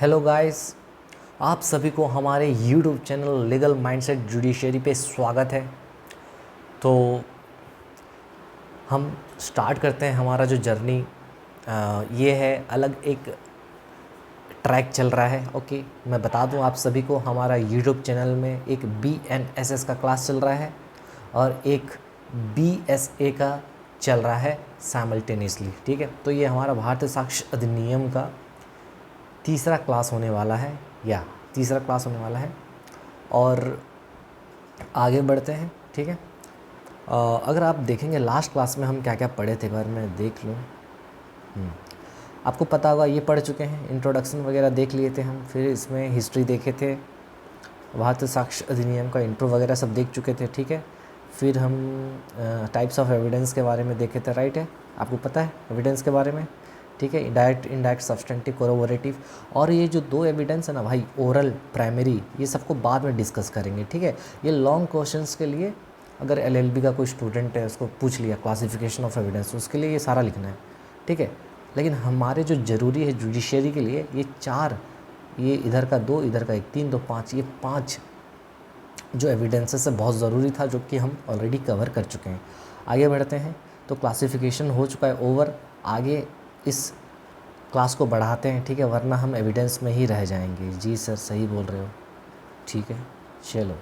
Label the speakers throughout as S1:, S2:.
S1: Hello guys, आप सभी को हमारे YouTube channel legal mindset judiciary पे स्वागत है। तो हम स्टार्ट करते हैं हमारा जो जर्नी। ये है अलग एक ट्रैक चल रहा है। ओके, मैं बता दूं आप सभी को, हमारा यूट्यूब चैनल में एक BNSS का क्लास चल रहा है और एक BSA का चल रहा है साइमल्टेनियसली। ठीक है, तो ये हमारा भारतीय साक्ष्य अधिनियम का तीसरा क्लास होने वाला है और आगे बढ़ते हैं। ठीक है, अगर आप देखेंगे लास्ट क्लास में हम क्या क्या पढ़े थे, बार मैं देख लूँ। आपको पता होगा, ये पढ़ चुके हैं, इंट्रोडक्शन वगैरह देख लिए थे हम, फिर इसमें हिस्ट्री देखे थे, भारतीय साक्ष्य अधिनियम का इंट्रो वगैरह सब देख चुके थे। ठीक है, फिर हम टाइप्स ऑफ एविडेंस के बारे में देखे थे। राइट है, आपको पता है एविडेंस के बारे में। ठीक है, डायरेक्ट, इनडायरेक्ट, सब्सटेंटिव, कोरोबोरेटिव। और ये जो दो एविडेंस है ना भाई, ओरल, प्राइमरी, ये सबको बाद में डिस्कस करेंगे। ठीक है, ये लॉन्ग क्वेश्चंस के लिए अगर LLB का कोई स्टूडेंट है, उसको पूछ लिया क्लासिफिकेशन ऑफ एविडेंस, उसके लिए ये सारा लिखना है। ठीक है, लेकिन हमारे जो ज़रूरी है जुडिशरी के लिए, ये चार, ये इधर का दो, इधर का एक, तीन, दो, पाँच, ये पाँच जो एविडेंसेस है बहुत ज़रूरी था, जो कि हम ऑलरेडी कवर कर चुके हैं। आगे बढ़ते हैं। तो क्लासिफिकेशन हो चुका है ओवर, आगे इस क्लास को बढ़ाते हैं। ठीक है, वरना हम एविडेंस में ही रह जाएंगे। जी सर, सही बोल रहे हो। ठीक है, चलो,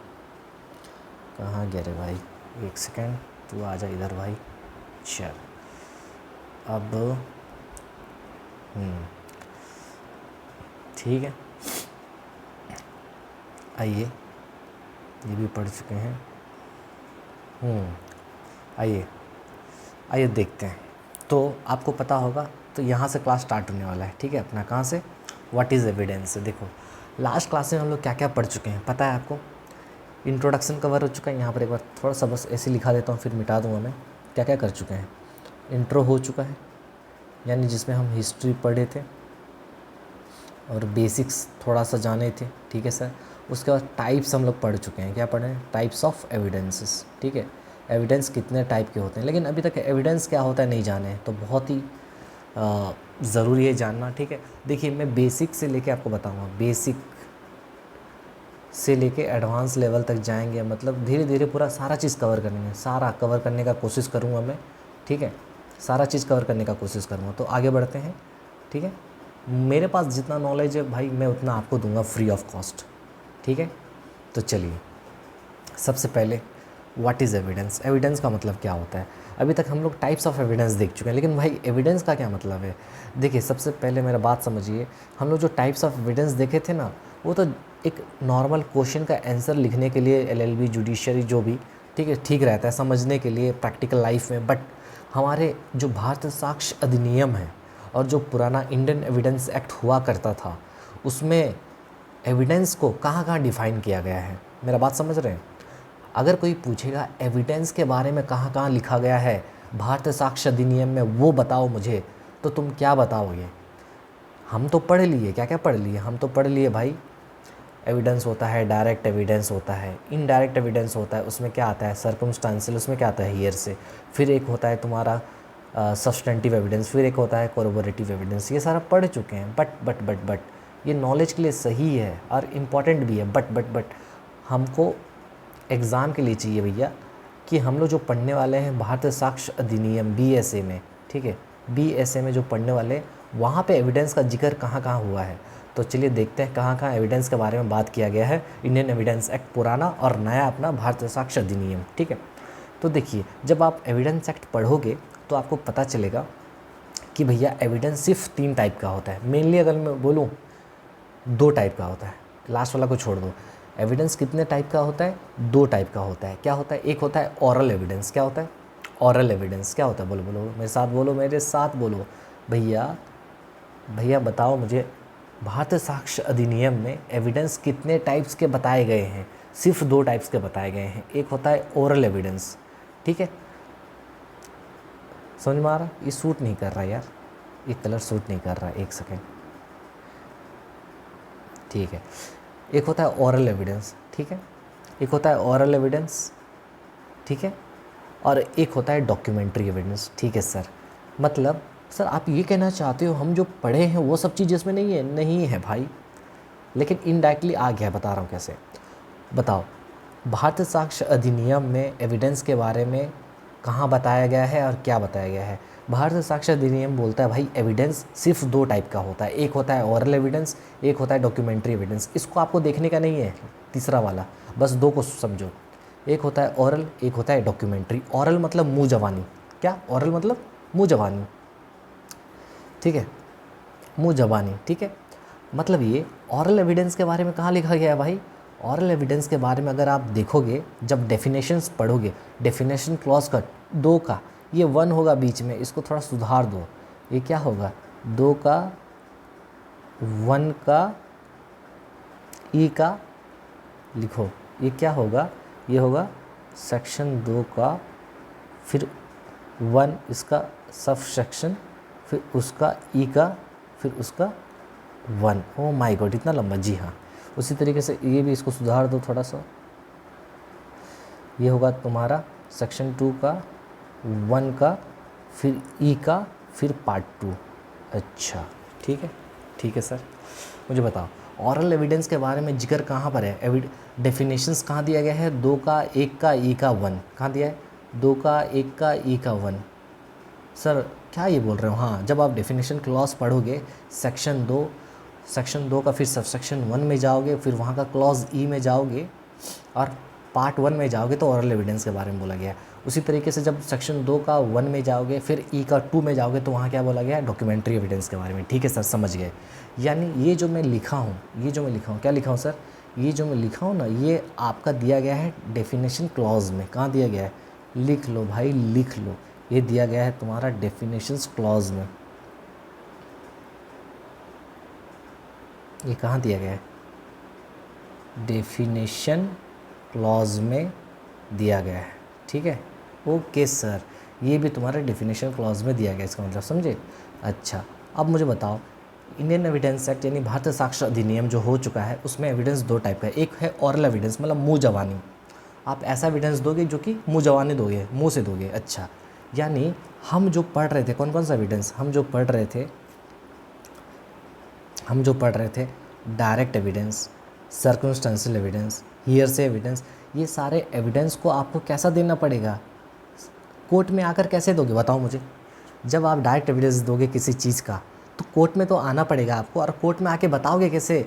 S1: कहाँ गया रे भाई, एक सेकेंड, तू आ जा इधर भाई। चल, अब ठीक है, आइए, ये भी पढ़ चुके हैं। आइए देखते हैं। तो आपको पता होगा, तो यहाँ से क्लास स्टार्ट होने वाला है। ठीक है, अपना कहाँ से, व्हाट इज़ एविडेंस। देखो, लास्ट क्लास में हम लोग क्या क्या पढ़ चुके हैं पता है आपको। इंट्रोडक्शन कवर हो चुका है, यहाँ पर एक बार थोड़ा सा बस ऐसे लिखा देता हूँ, फिर मिटा दूँगा मैं। क्या क्या कर चुके हैं। इंट्रो हो चुका है, यानी जिसमें हम हिस्ट्री पढ़े थे और बेसिक्स थोड़ा सा जाने थे। ठीक है सर, उसके बाद टाइप्स हम लोग पढ़ चुके हैं। क्या पढ़े हैं, टाइप्स ऑफ एविडेंसेस। ठीक है, एविडेंस कितने टाइप के होते हैं, लेकिन अभी तक एविडेंस क्या होता है नहीं जाने, तो बहुत ही ज़रूरी है जानना। ठीक है, देखिए, मैं बेसिक से लेके आपको बताऊंगा, बेसिक से लेके एडवांस लेवल तक जाएंगे, मतलब धीरे धीरे पूरा सारा चीज़ कवर करेंगे, सारा कवर करने का कोशिश करूँगा मैं। ठीक है, सारा चीज़ कवर करने का कोशिश करूँगा। तो आगे बढ़ते हैं। ठीक है, मेरे पास जितना नॉलेज है भाई, मैं उतना आपको दूंगा फ्री ऑफ कॉस्ट। ठीक है, तो चलिए, सबसे पहले व्हाट इज़ एविडेंस। एविडेंस का मतलब क्या होता है। अभी तक हम लोग टाइप्स ऑफ एविडेंस देख चुके हैं, लेकिन भाई एविडेंस का क्या मतलब है। देखिए, सबसे पहले मेरा बात समझिए, हम लोग जो टाइप्स ऑफ एविडेंस देखे थे ना, वो तो एक नॉर्मल क्वेश्चन का आंसर लिखने के लिए, LLB, जुडिशरी, जो भी, ठीक है, ठीक रहता है समझने के लिए प्रैक्टिकल लाइफ में। बट हमारे जो भारतीय साक्ष्य अधिनियम है और जो पुराना इंडियन एविडेंस एक्ट हुआ करता था, उसमें एविडेंस को कहाँ कहाँ डिफ़ाइन किया गया है। मेरा बात समझ रहे हैं। अगर कोई पूछेगा एविडेंस के बारे में कहाँ कहाँ लिखा गया है भारतीय साक्ष्य अधिनियम में, वो बताओ मुझे, तो तुम क्या बताओगे। हम तो पढ़ लिए, क्या क्या पढ़ लिए, हम तो पढ़ लिए भाई, एविडेंस होता है, डायरेक्ट एविडेंस होता है, इनडायरेक्ट एविडेंस होता है, उसमें क्या आता है, सर्कमस्टांशियल, उसमें क्या आता है, हियर से, फिर एक होता है तुम्हारा सब्सटेंटिव एविडेंस, फिर एक होता है कोरोबोरेटिव एविडेंस। ये सारा पढ़ चुके हैं। बट ये नॉलेज के लिए सही है और इम्पॉर्टेंट भी है। बट हमको एग्ज़ाम के लिए चाहिए भैया, कि हम लोग जो पढ़ने वाले हैं भारतीय साक्ष्य अधिनियम BSA में, ठीक है, BSA में जो पढ़ने वाले, वहाँ पे एविडेंस का जिक्र कहाँ कहाँ हुआ है। तो चलिए देखते हैं कहाँ कहाँ एविडेंस के बारे में बात किया गया है, इंडियन एविडेंस एक्ट पुराना और नया अपना भारतीय साक्ष्य अधिनियम। ठीक है, तो देखिए, जब आप एविडेंस एक्ट पढ़ोगे तो आपको पता चलेगा कि भैया एविडेंस सिर्फ 3 टाइप का होता है। मेनली अगर मैं बोलूँ, 2 टाइप का होता है, लास्ट वाला को छोड़ दो। एविडेंस कितने टाइप का होता है, 2 टाइप का होता है। क्या होता है, एक होता है ऑरल एविडेंस। क्या होता है, ऑरल एविडेंस क्या होता है, बोलो बोलो मेरे साथ, बोलो मेरे साथ, बोलो भैया बताओ मुझे, भारतीय साक्ष्य अधिनियम में एविडेंस कितने टाइप्स के बताए गए हैं। सिर्फ 2 टाइप्स के बताए गए हैं। एक होता है ओरल एविडेंस। ठीक है, समझ में आ रहा, ये सूट नहीं कर रहा यार, ये कलर सूट नहीं कर रहा, एक सेकेंड। ठीक है, एक होता है ओरल एविडेंस, ठीक है, एक होता है ओरल एविडेंस, ठीक है, और एक होता है डॉक्यूमेंट्री एविडेंस। ठीक है सर, मतलब सर आप ये कहना चाहते हो हम जो पढ़े हैं वो सब चीज़ इसमें नहीं है। नहीं है भाई, लेकिन इनडायरेक्टली आ गया, बता रहा हूँ कैसे। बताओ, भारतीय साक्ष्य अधिनियम में एविडेंस के बारे में कहाँ बताया गया है और क्या बताया गया है? भारतीय साक्ष्य अधिनियम बोलता है भाई एविडेंस सिर्फ दो टाइप का होता है, एक होता है ओरल एविडेंस, एक होता है डॉक्यूमेंट्री एविडेंस। इसको आपको देखने का नहीं है तीसरा वाला, बस दो को समझो, एक होता है ओरल, एक होता है डॉक्यूमेंट्री। ओरल मतलब मुँह जबानी, क्या ओरल मतलब मुँह जबानी, ठीक है, मुँह जबानी, ठीक है। मतलब ये ओरल एविडेंस के बारे में कहाँ लिखा गया है भाई? ओरल एविडेंस के बारे में अगर आप देखोगे, जब डेफिनेशंस पढ़ोगे, डेफिनेशन क्लॉज का दो का, ये वन होगा बीच में, इसको थोड़ा सुधार दो, ये क्या होगा? दो का, वन का, ई का लिखो, ये क्या होगा? ये होगा सेक्शन 2 का, फिर 1 इसका सब सेक्शन, फिर उसका ई का, फिर उसका 1। ओ माय गॉड, इतना लंबा, जी हाँ। उसी तरीके से ये भी इसको सुधार दो थोड़ा सा, ये होगा तुम्हारा सेक्शन 2 का, 1 का, फिर ई का, फिर पार्ट 2। अच्छा ठीक है, ठीक है सर। मुझे बताओ ऑरल एविडेंस के बारे में जिक्र कहाँ पर है? डेफिनेशंस कहाँ दिया गया है? 2 का, 1 का, ई का 1 कहाँ दिया है? 2 का, 1 का, ई का 1। सर क्या ये बोल रहे हो? हाँ, जब आप डेफिनेशन क्लॉज पढ़ोगे, सेक्शन 2 का फिर सब सेक्शन 1 में जाओगे, फिर वहाँ का क्लॉज ई में जाओगे और पार्ट 1 में जाओगे तो ऑरल एविडेंस के बारे में बोला गया है। उसी तरीके से जब सेक्शन 2 का 1 में जाओगे, फिर ई का 2 में जाओगे तो वहाँ क्या बोला गया है? डॉक्यूमेंट्री एविडेंस के बारे में। ठीक है सर, समझ गए। यानी ये जो मैं लिखा हूँ, क्या लिखा हूँ सर? ये जो मैं लिखा हूँ ना, ये आपका दिया गया है डेफिनेशन क्लॉज में। कहाँ दिया गया है? लिख लो भाई, लिख लो, ये दिया गया है तुम्हारा डेफिनेशंस क्लॉज में। ये कहाँ दिया गया है? डेफिनेशन क्लॉज में दिया गया है। ठीक है, ओके सर, ये भी तुम्हारे डेफिनेशन क्लॉज में दिया गया, इसका मतलब समझे? अच्छा, अब मुझे बताओ, इंडियन एविडेंस एक्ट यानी भारतीय साक्ष्य अधिनियम जो हो चुका है, उसमें एविडेंस दो टाइप का है। एक है ऑरल एविडेंस, मतलब मुँह जबानी, आप ऐसा एविडेंस दोगे जो कि मुँह जबानी दोगे, मुँह से दोगे। अच्छा, यानी हम जो पढ़ रहे थे, कौन कौन सा एविडेंस हम जो पढ़ रहे थे? Direct evidence, circumstantial evidence, hearsay evidence, ये सारे एविडेंस को आपको कैसा देना पड़ेगा? कोर्ट में आकर कैसे दोगे बताओ मुझे? जब आप डायरेक्ट एविडेंस दोगे किसी चीज़ का, तो कोर्ट में तो आना पड़ेगा आपको, और कोर्ट में आके बताओगे कैसे?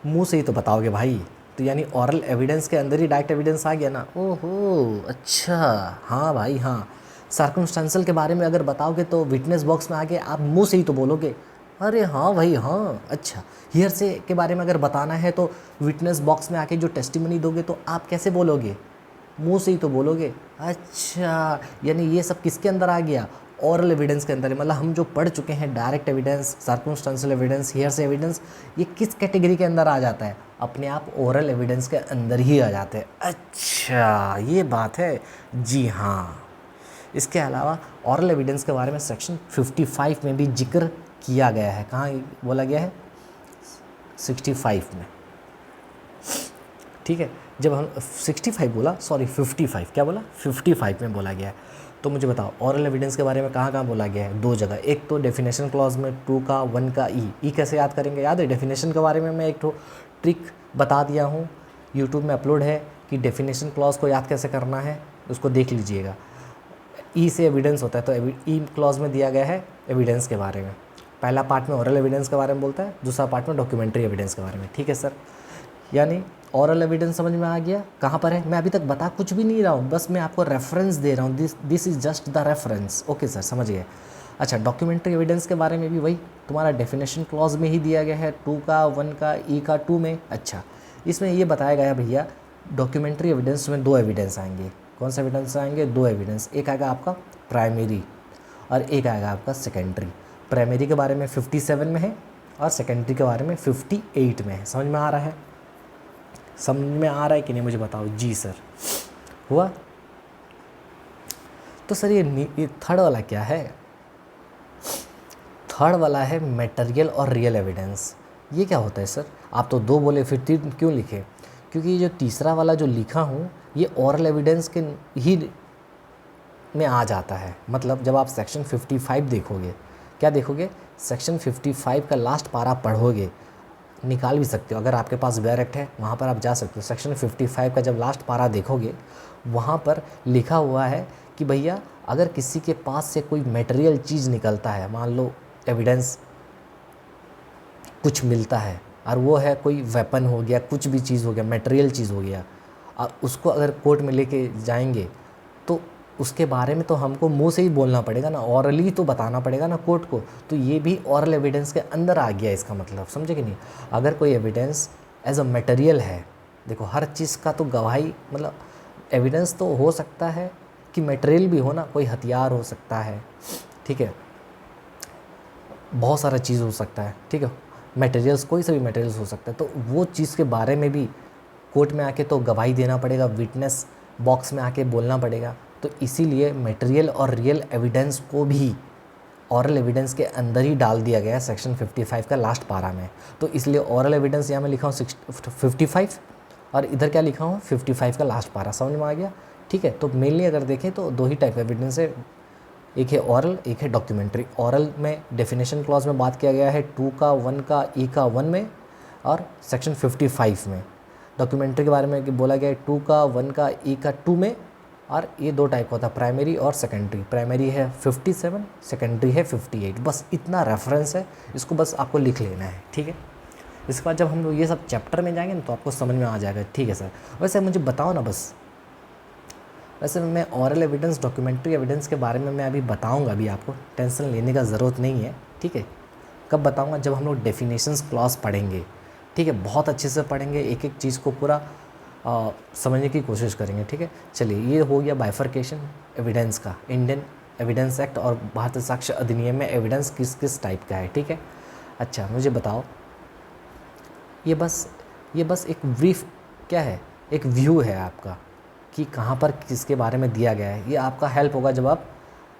S1: मुंह से ही तो बताओगे भाई। तो यानी ऑरल एविडेंस के अंदर ही डायरेक्ट एविडेंस आ गया ना। ओहो, अच्छा, हाँ भाई हाँ। सर्कमस्टेंशियल के बारे में अगर बताओगे तो विटनेस बॉक्स में आके आप मुंह से ही तो बोलोगे, अरे हाँ भाई हाँ। अच्छा, हियरसे के बारे में अगर बताना है तो विटनेस बॉक्स में आके जो टेस्टिमनी दोगे तो आप कैसे बोलोगे? मुंह से ही तो बोलोगे। अच्छा, यानी ये सब किसके अंदर आ गया? ऑरल एविडेंस के अंदर। मतलब हम जो पढ़ चुके हैं direct evidence, circumstantial evidence, hearsay evidence, ये किस कैटेगरी के अंदर आ जाता है? अपने आप ऑरल एविडेंस के अंदर ही आ जाते हैं। अच्छा, ये बात है, जी हाँ। इसके अलावा ऑरल एविडेंस के बारे में सेक्शन 55 में भी जिक्र किया गया है। कहाँ बोला गया है? 65 में। ठीक है, जब हम 65 बोला, सॉरी 55, क्या बोला? 55 में बोला गया है। तो मुझे बताओ ऑरल एविडेंस के बारे में कहाँ कहाँ बोला गया है? दो जगह, एक तो डेफिनेशन क्लॉज में 2 का, 1 का, ई कैसे याद करेंगे? याद है डेफिनेशन के बारे में मैं एक तो ट्रिक बता दिया हूँ, यूट्यूब में अपलोड है कि डेफिनेशन क्लॉज को याद कैसे करना है, उसको देख लीजिएगा। ई से एविडेंस होता है, तो ई क्लॉज में दिया गया है एविडेंस के बारे में। पहला पार्ट में ऑरल एविडेंस के बारे में बोलता है, दूसरा पार्ट में डॉक्यूमेंट्री एविडेंस के बारे में। ठीक है सर, यानी ऑरल एविडेंस समझ में आ गया कहाँ पर है? मैं अभी तक बता कुछ भी नहीं रहा हूँ, बस मैं आपको रेफरेंस दे रहा हूँ। This is just the reference. Okay sir, समझ गए। अच्छा, डॉक्यूमेंट्री एविडेंस के बारे में भी वही तुम्हारा डेफिनेशन क्लॉज में ही दिया गया है, 2 का, 1 का, ई का 2 में। अच्छा, इसमें ये बताया गया भैया डॉक्यूमेंट्री एविडेंस में 2 एविडेंस आएंगे। कौन सा एविडेंस आएंगे? 2 एविडेंस। एक आएगा आपका प्राइमरी और एक आएगा आपका सेकेंडरी। प्राइमरी के बारे में 57 में है और सेकेंडरी के बारे में 58 में है। समझ में आ रहा है? समझ में आ रहा है कि नहीं मुझे बताओ? जी सर, हुआ। तो सर ये थर्ड वाला क्या है? थर्ड वाला है मटेरियल और रियल एविडेंस। ये क्या होता है सर? आप तो 2 बोले, फिर 3 क्यों लिखे? क्योंकि ये जो तीसरा वाला जो लिखा हूँ, ये ऑरल एविडेंस के ही में आ जाता है। मतलब जब आप सेक्शन 55 देखोगे, क्या देखोगे? सेक्शन 55 का लास्ट पारा पढ़ोगे, निकाल भी सकते हो, अगर आपके पास वेयर एक्ट है वहाँ पर आप जा सकते हो। सेक्शन 55 का जब लास्ट पारा देखोगे वहाँ पर लिखा हुआ है कि भैया अगर किसी के पास से कोई मटेरियल चीज़ निकलता है, मान लो एविडेंस कुछ मिलता है और वो है कोई वेपन हो गया, कुछ भी चीज़ हो गया, मटेरियल चीज़ हो गया, और उसको अगर कोर्ट में लेके जाएंगे तो उसके बारे में तो हमको मुंह से ही बोलना पड़ेगा ना, ऑरली तो बताना पड़ेगा ना कोर्ट को। तो ये भी ऑरल एविडेंस के अंदर आ गया इसका मतलब, समझे कि नहीं। अगर कोई एविडेंस एज अ मटेरियल है, देखो हर चीज़ का तो गवाही मतलब एविडेंस तो हो सकता है कि मटेरियल भी हो ना, कोई हथियार हो सकता है, ठीक है, बहुत सारा चीज़ हो सकता है, ठीक है, मटेरियल्स कोई सा भी मटेरियल्स हो सकता है। तो वो चीज़ के बारे में भी कोर्ट में आके तो गवाही देना पड़ेगा, विटनेस बॉक्स में आके बोलना पड़ेगा। तो इसीलिए मटेरियल और रियल एविडेंस को भी ऑरल एविडेंस के अंदर ही डाल दिया गया है सेक्शन 55 का लास्ट पारा में। तो इसलिए ऑरल एविडेंस यहाँ मैं लिखा हूँ 55 और इधर क्या लिखा हूँ 55 का लास्ट पारा, समझ में आ गया, ठीक है। तो मेनली अगर देखें तो दो ही टाइप का एविडेंस है, एक है ऑरल, एक है डॉक्यूमेंट्री। ऑरल में डेफिनेशन क्लॉज में बात किया गया है 2 का 1 का ई का 1 में और सेक्शन 55 में। डॉक्यूमेंट्री के बारे में बोला गया है 2 का 1 का ई का 2 में, और ये दो टाइप का होता है, प्राइमरी और सेकेंडरी। प्राइमरी है 57, सेकेंडरी है 58। बस इतना रेफरेंस है, इसको बस आपको लिख लेना है, ठीक है। इसके बाद जब हम लोग ये सब चैप्टर में जाएंगे ना तो आपको समझ में आ जाएगा, ठीक है सर। वैसे मुझे बताओ ना बस, वैसे मैं ऑरल एविडेंस डॉक्यूमेंट्री एविडेंस के बारे में मैं अभी बताऊंगा, अभी आपको टेंशन लेने का ज़रूरत नहीं है, ठीक है। कब बताऊंगा, जब हम लोग डेफिनेशंस क्लॉज पढ़ेंगे, ठीक है, बहुत अच्छे से पढ़ेंगे, एक एक चीज़ को पूरा समझने की कोशिश करेंगे, ठीक है। चलिए, ये हो गया बाइफर्केशन एविडेंस का, इंडियन एविडेंस एक्ट और भारतीय साक्ष्य अधिनियम में एविडेंस किस किस टाइप का है, ठीक है। अच्छा मुझे बताओ, ये बस एक ब्रीफ क्या है, एक व्यू है आपका कि कहाँ पर किसके बारे में दिया गया है। ये आपका हेल्प होगा जब आप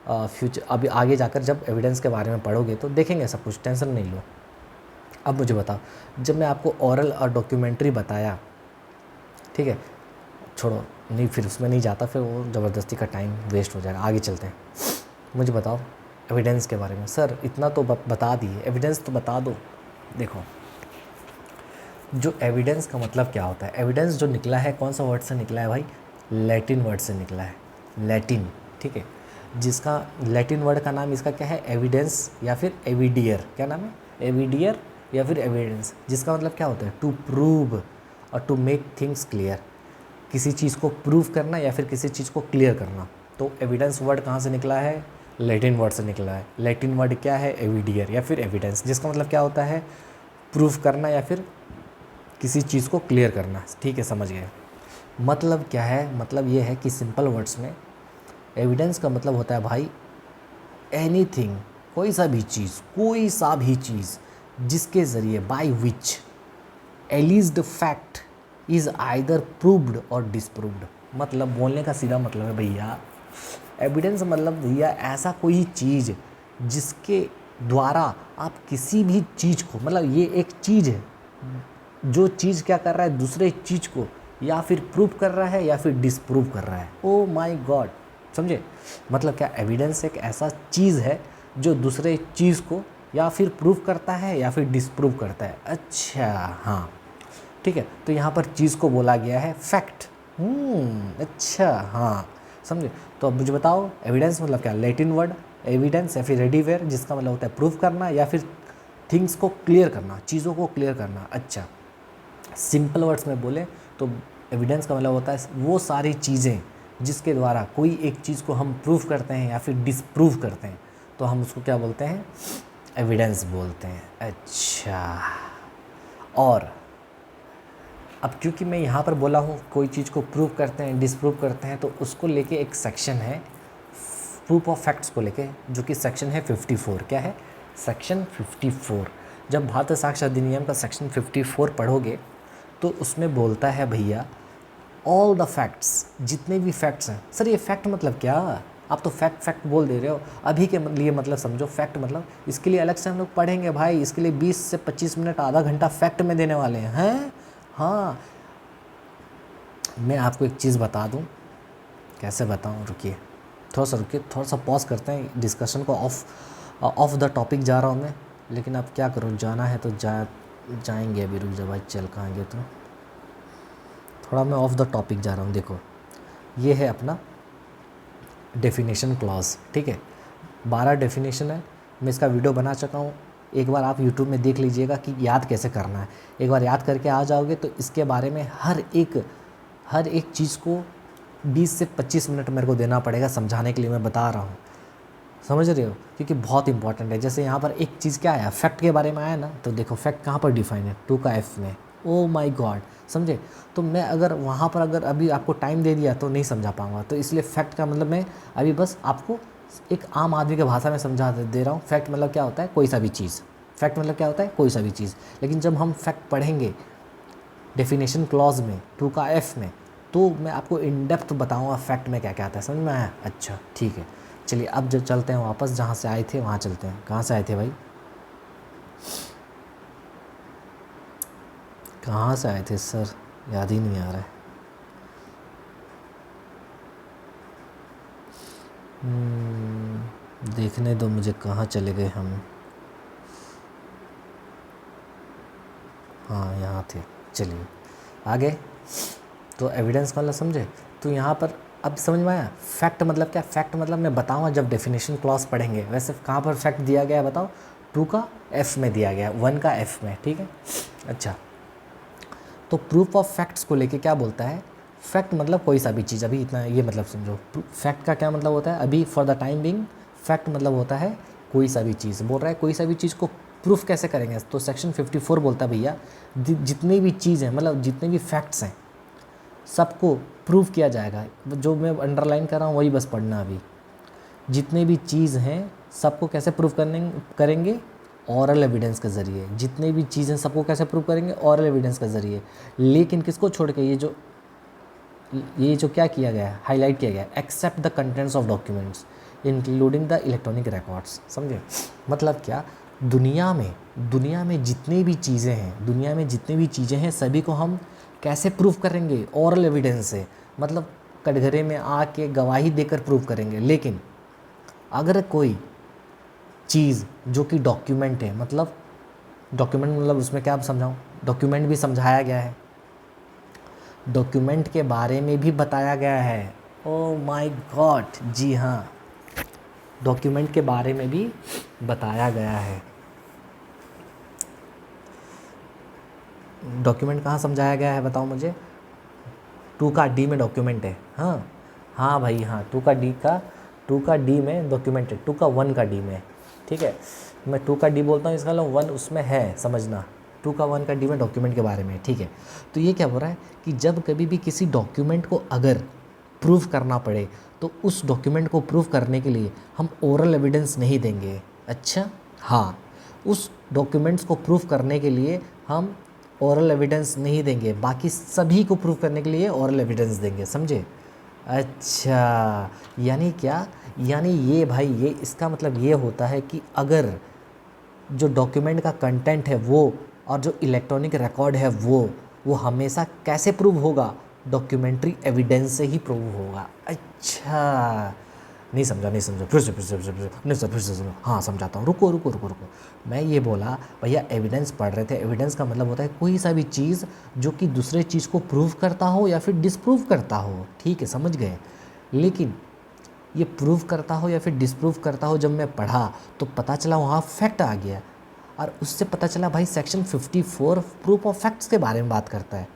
S1: फ्यूचर अभी आगे जाकर जब एविडेंस के बारे में पढ़ोगे तो देखेंगे सब कुछ, टेंशन नहीं लो। अब मुझे बताओ, जब मैं आपको ऑरल और डॉक्यूमेंट्री बताया, ठीक है, छोड़ो नहीं, फिर उसमें नहीं जाता, फिर वो ज़बरदस्ती का टाइम वेस्ट हो जाएगा, आगे चलते हैं। मुझे बताओ एविडेंस के बारे में। सर इतना तो बता दिए, एविडेंस तो बता दो। देखो जो एविडेंस का मतलब क्या होता है, एविडेंस जो निकला है कौन सा वर्ड से निकला है भाई, लैटिन वर्ड से निकला है, लैटिन, ठीक है, जिसका लैटिन वर्ड का नाम इसका क्या है, एविडेंस या फिर एविडियर। क्या नाम है, एविडियर या फिर एविडेंस, जिसका मतलब क्या होता है, टू प्रूव और टू मेक थिंग्स क्लियर, किसी चीज़ को प्रूव करना या फिर किसी चीज़ को क्लियर करना। तो एविडेंस वर्ड कहाँ से निकला है, लैटिन वर्ड से निकला है। लैटिन वर्ड क्या है, एविडियर या फिर एविडेंस, जिसका मतलब क्या होता है, प्रूव करना या फिर किसी चीज़ को क्लियर करना, ठीक है, समझ गए। मतलब क्या है, मतलब ये है कि सिंपल वर्ड्स में एविडेंस का मतलब होता है भाई एनीथिंग, कोई सा भी चीज़ जिसके ज़रिए by which एलिज्ड fact is either proved और डिसप्रूव्ड। मतलब बोलने का सीधा मतलब है भैया, एविडेंस मतलब भैया ऐसा कोई चीज़ जिसके द्वारा आप किसी भी चीज़ को, मतलब ये एक चीज़ है, जो चीज़ क्या कर रहा है, दूसरे चीज़ को या फिर प्रूव कर रहा है या फिर डिसप्रूव कर रहा है। ओ माय गॉड, समझे। मतलब क्या, एविडेंस एक ऐसा चीज़ है जो दूसरे चीज़ को या फिर प्रूव करता है या फिर डिसप्रूव करता है। अच्छा हाँ, ठीक है। तो यहाँ पर चीज़ को बोला गया है फैक्ट। अच्छा हाँ, समझे। तो अब मुझे बताओ एविडेंस मतलब क्या, लैटिन वर्ड एविडेंस या फिर रेडीवेयर, जिसका मतलब होता है प्रूव करना या फिर थिंग्स को क्लियर करना, चीज़ों को क्लियर करना। अच्छा, सिंपल वर्ड्स में बोले तो एविडेंस का मतलब होता है वो सारी चीज़ें जिसके द्वारा कोई एक चीज़ को हम प्रूव करते हैं या फिर डिसप्रूव करते हैं, तो हम उसको क्या बोलते हैं, एविडेंस बोलते हैं। अच्छा, और अब क्योंकि मैं यहाँ पर बोला हूँ कोई चीज़ को प्रूव करते हैं डिसप्रूव करते हैं, तो उसको लेके एक सेक्शन है प्रूफ ऑफ फैक्ट्स को लेके, जो कि सेक्शन है 54। क्या है, सेक्शन 54। जब भारतीय साक्ष्य अधिनियम का सेक्शन 54 पढ़ोगे तो उसमें बोलता है भैया ऑल द फैक्ट्स, जितने भी फैक्ट्स हैं। सर ये फैक्ट मतलब क्या, आप तो फैक्ट बोल दे रहे हो। अभी के लिए मतलब समझो, फैक्ट मतलब इसके लिए अलग से हम लोग पढ़ेंगे भाई, इसके लिए 20 से 25 मिनट आधा घंटा फैक्ट में देने वाले हैं। हाँ, मैं आपको एक चीज़ बता दूं, कैसे बताऊं, रुकिए थोड़ा सा पॉज करते हैं डिस्कशन को। ऑफ द टॉपिक जा रहा हूं मैं, लेकिन अब क्या करूं, जाना है तो जाएंगे अभी, रुक जा भाई, चल कहाँ गए तो, थोड़ा मैं ऑफ द टॉपिक जा रहा हूँ। देखो ये है अपना डेफिनेशन क्लॉज, ठीक है, 12 डेफिनेशन है। मैं इसका वीडियो बना चुका हूँ, एक बार आप यूट्यूब में देख लीजिएगा कि याद कैसे करना है। एक बार याद करके आ जाओगे तो इसके बारे में हर एक चीज़ को 20 से 25 मिनट मेरे को देना पड़ेगा समझाने के लिए, मैं बता रहा हूँ, समझ रहे हो, क्योंकि बहुत इंपॉर्टेंट है। जैसे यहाँ पर एक चीज़ क्या आया, फैक्ट के बारे में आया ना, तो देखो फैक्ट कहाँ पर डिफाइन है, 2 का F में। ओ माय गॉड, समझे। तो मैं अगर वहाँ पर अगर अभी आपको टाइम दे दिया तो नहीं समझा पाऊँगा, तो इसलिए फैक्ट का मतलब मैं अभी बस आपको एक आम आदमी की भाषा में समझा दे रहा हूँ। फैक्ट मतलब क्या होता है, कोई सा भी चीज़। फैक्ट मतलब क्या होता है, कोई सा भी चीज़। लेकिन जब हम फैक्ट पढ़ेंगे डेफिनेशन क्लॉज में 2 का F में, तो मैं आपको इन डेप्थ बताऊँगा फैक्ट में क्या क्या आता है, समझ में आया। अच्छा ठीक है, चलिए अब जब चलते हैं वापस जहाँ से आए थे वहाँ चलते हैं। कहाँ से आए थे भाई, कहाँ से आए थे सर, याद ही नहीं आ रहा है। देखने दो मुझे, कहाँ चले गए हम। हाँ यहाँ थे, चलिए आगे। तो एविडेंस वाला समझे। तो यहाँ पर अब समझ में आया फैक्ट मतलब क्या। फैक्ट मतलब मैं बताऊँगा जब डेफिनेशन क्लॉज पढ़ेंगे। वैसे कहाँ पर फैक्ट दिया गया है बताओ, 2 का F में दिया गया, 1 का F में, ठीक है। अच्छा, तो प्रूफ ऑफ फैक्ट्स को लेके क्या बोलता है, फैक्ट मतलब कोई सा भी चीज़। अभी इतना ये मतलब समझो, फैक्ट का क्या मतलब होता है अभी for the time being. Fact मतलब होता है कोई सा भी चीज़। बोल रहा है कोई सा भी चीज़ को प्रूफ कैसे करेंगे, तो सेक्शन 54 बोलता है भैया जितनी भी चीज़ हैं, मतलब जितने भी फैक्ट्स हैं सबको प्रूफ किया जाएगा। जो मैं अंडरलाइन कर रहा हूँ वही बस पढ़ना अभी। जितने भी चीज़ हैं सबको कैसे प्रूफ करेंगे, ऑरल एविडेंस के ज़रिए। जितने भी चीज़ें सबको कैसे प्रूव करेंगे, ऑरल एविडेंस के ज़रिए। लेकिन किसको छोड़ के, ये जो क्या किया गया है, हाईलाइट किया गया है, except the contents of documents including the electronic records. समझे मतलब क्या, दुनिया में जितनी भी चीज़ें हैं, दुनिया में जितनी भी चीज़ें हैं सभी को हम कैसे प्रूव करेंगे, ऑरल एविडेंस से। मतलब कटघरे में आके गवाही देकर प्रूव करेंगे। लेकिन अगर कोई चीज़ जो कि डॉक्यूमेंट है, मतलब डॉक्यूमेंट मतलब उसमें क्या समझाऊँ, डॉक्यूमेंट भी समझाया गया है, डॉक्यूमेंट के बारे में भी बताया गया है। ओ माय गॉड, जी हाँ, डॉक्यूमेंट के बारे में भी बताया गया है। डॉक्यूमेंट कहाँ समझाया गया है बताओ मुझे, 2 का D में डॉक्यूमेंट है। हाँ भाई हाँ, 2 का D में डॉक्यूमेंट है, 2 का 1 का D में, ठीक है। मैं 2 का D बोलता हूँ, इसका मतलब 1 उसमें है, समझना। 2 का 1 का D में डॉक्यूमेंट के बारे में, ठीक है। तो ये क्या हो रहा है कि जब कभी भी किसी डॉक्यूमेंट को अगर प्रूफ करना पड़े तो उस डॉक्यूमेंट को प्रूफ करने के लिए हम ओरल एविडेंस नहीं देंगे। अच्छा हाँ, उस डॉक्यूमेंट्स को प्रूफ करने के लिए हम ओरल एविडेंस नहीं देंगे, बाकी सभी को प्रूफ करने के लिए ओरल एविडेंस देंगे, समझे। अच्छा यानी क्या, यानी ये भाई ये इसका मतलब ये होता है कि अगर जो डॉक्यूमेंट का कंटेंट है वो और जो इलेक्ट्रॉनिक रिकॉर्ड है वो हमेशा कैसे प्रूव होगा, डॉक्यूमेंट्री एविडेंस से ही प्रूव होगा। अच्छा नहीं समझा फिर से नहीं सर, फिर से सुनो। हाँ समझाता हूँ, रुको। मैं ये बोला भैया एविडेंस पढ़ रहे थे, एविडेंस का मतलब होता है कोई सा भी चीज़ जो कि दूसरे चीज़ को प्रूव करता हो या फिर डिसप्रूव करता हो, ठीक है, समझ गए। लेकिन ये प्रूव करता हो या फिर डिसप्रूव करता हो, जब मैं पढ़ा तो पता चला वहाँ फैक्ट आ गया, और उससे पता चला भाई सेक्शन 54 प्रूफ ऑफ फैक्ट्स के बारे में बात करता है।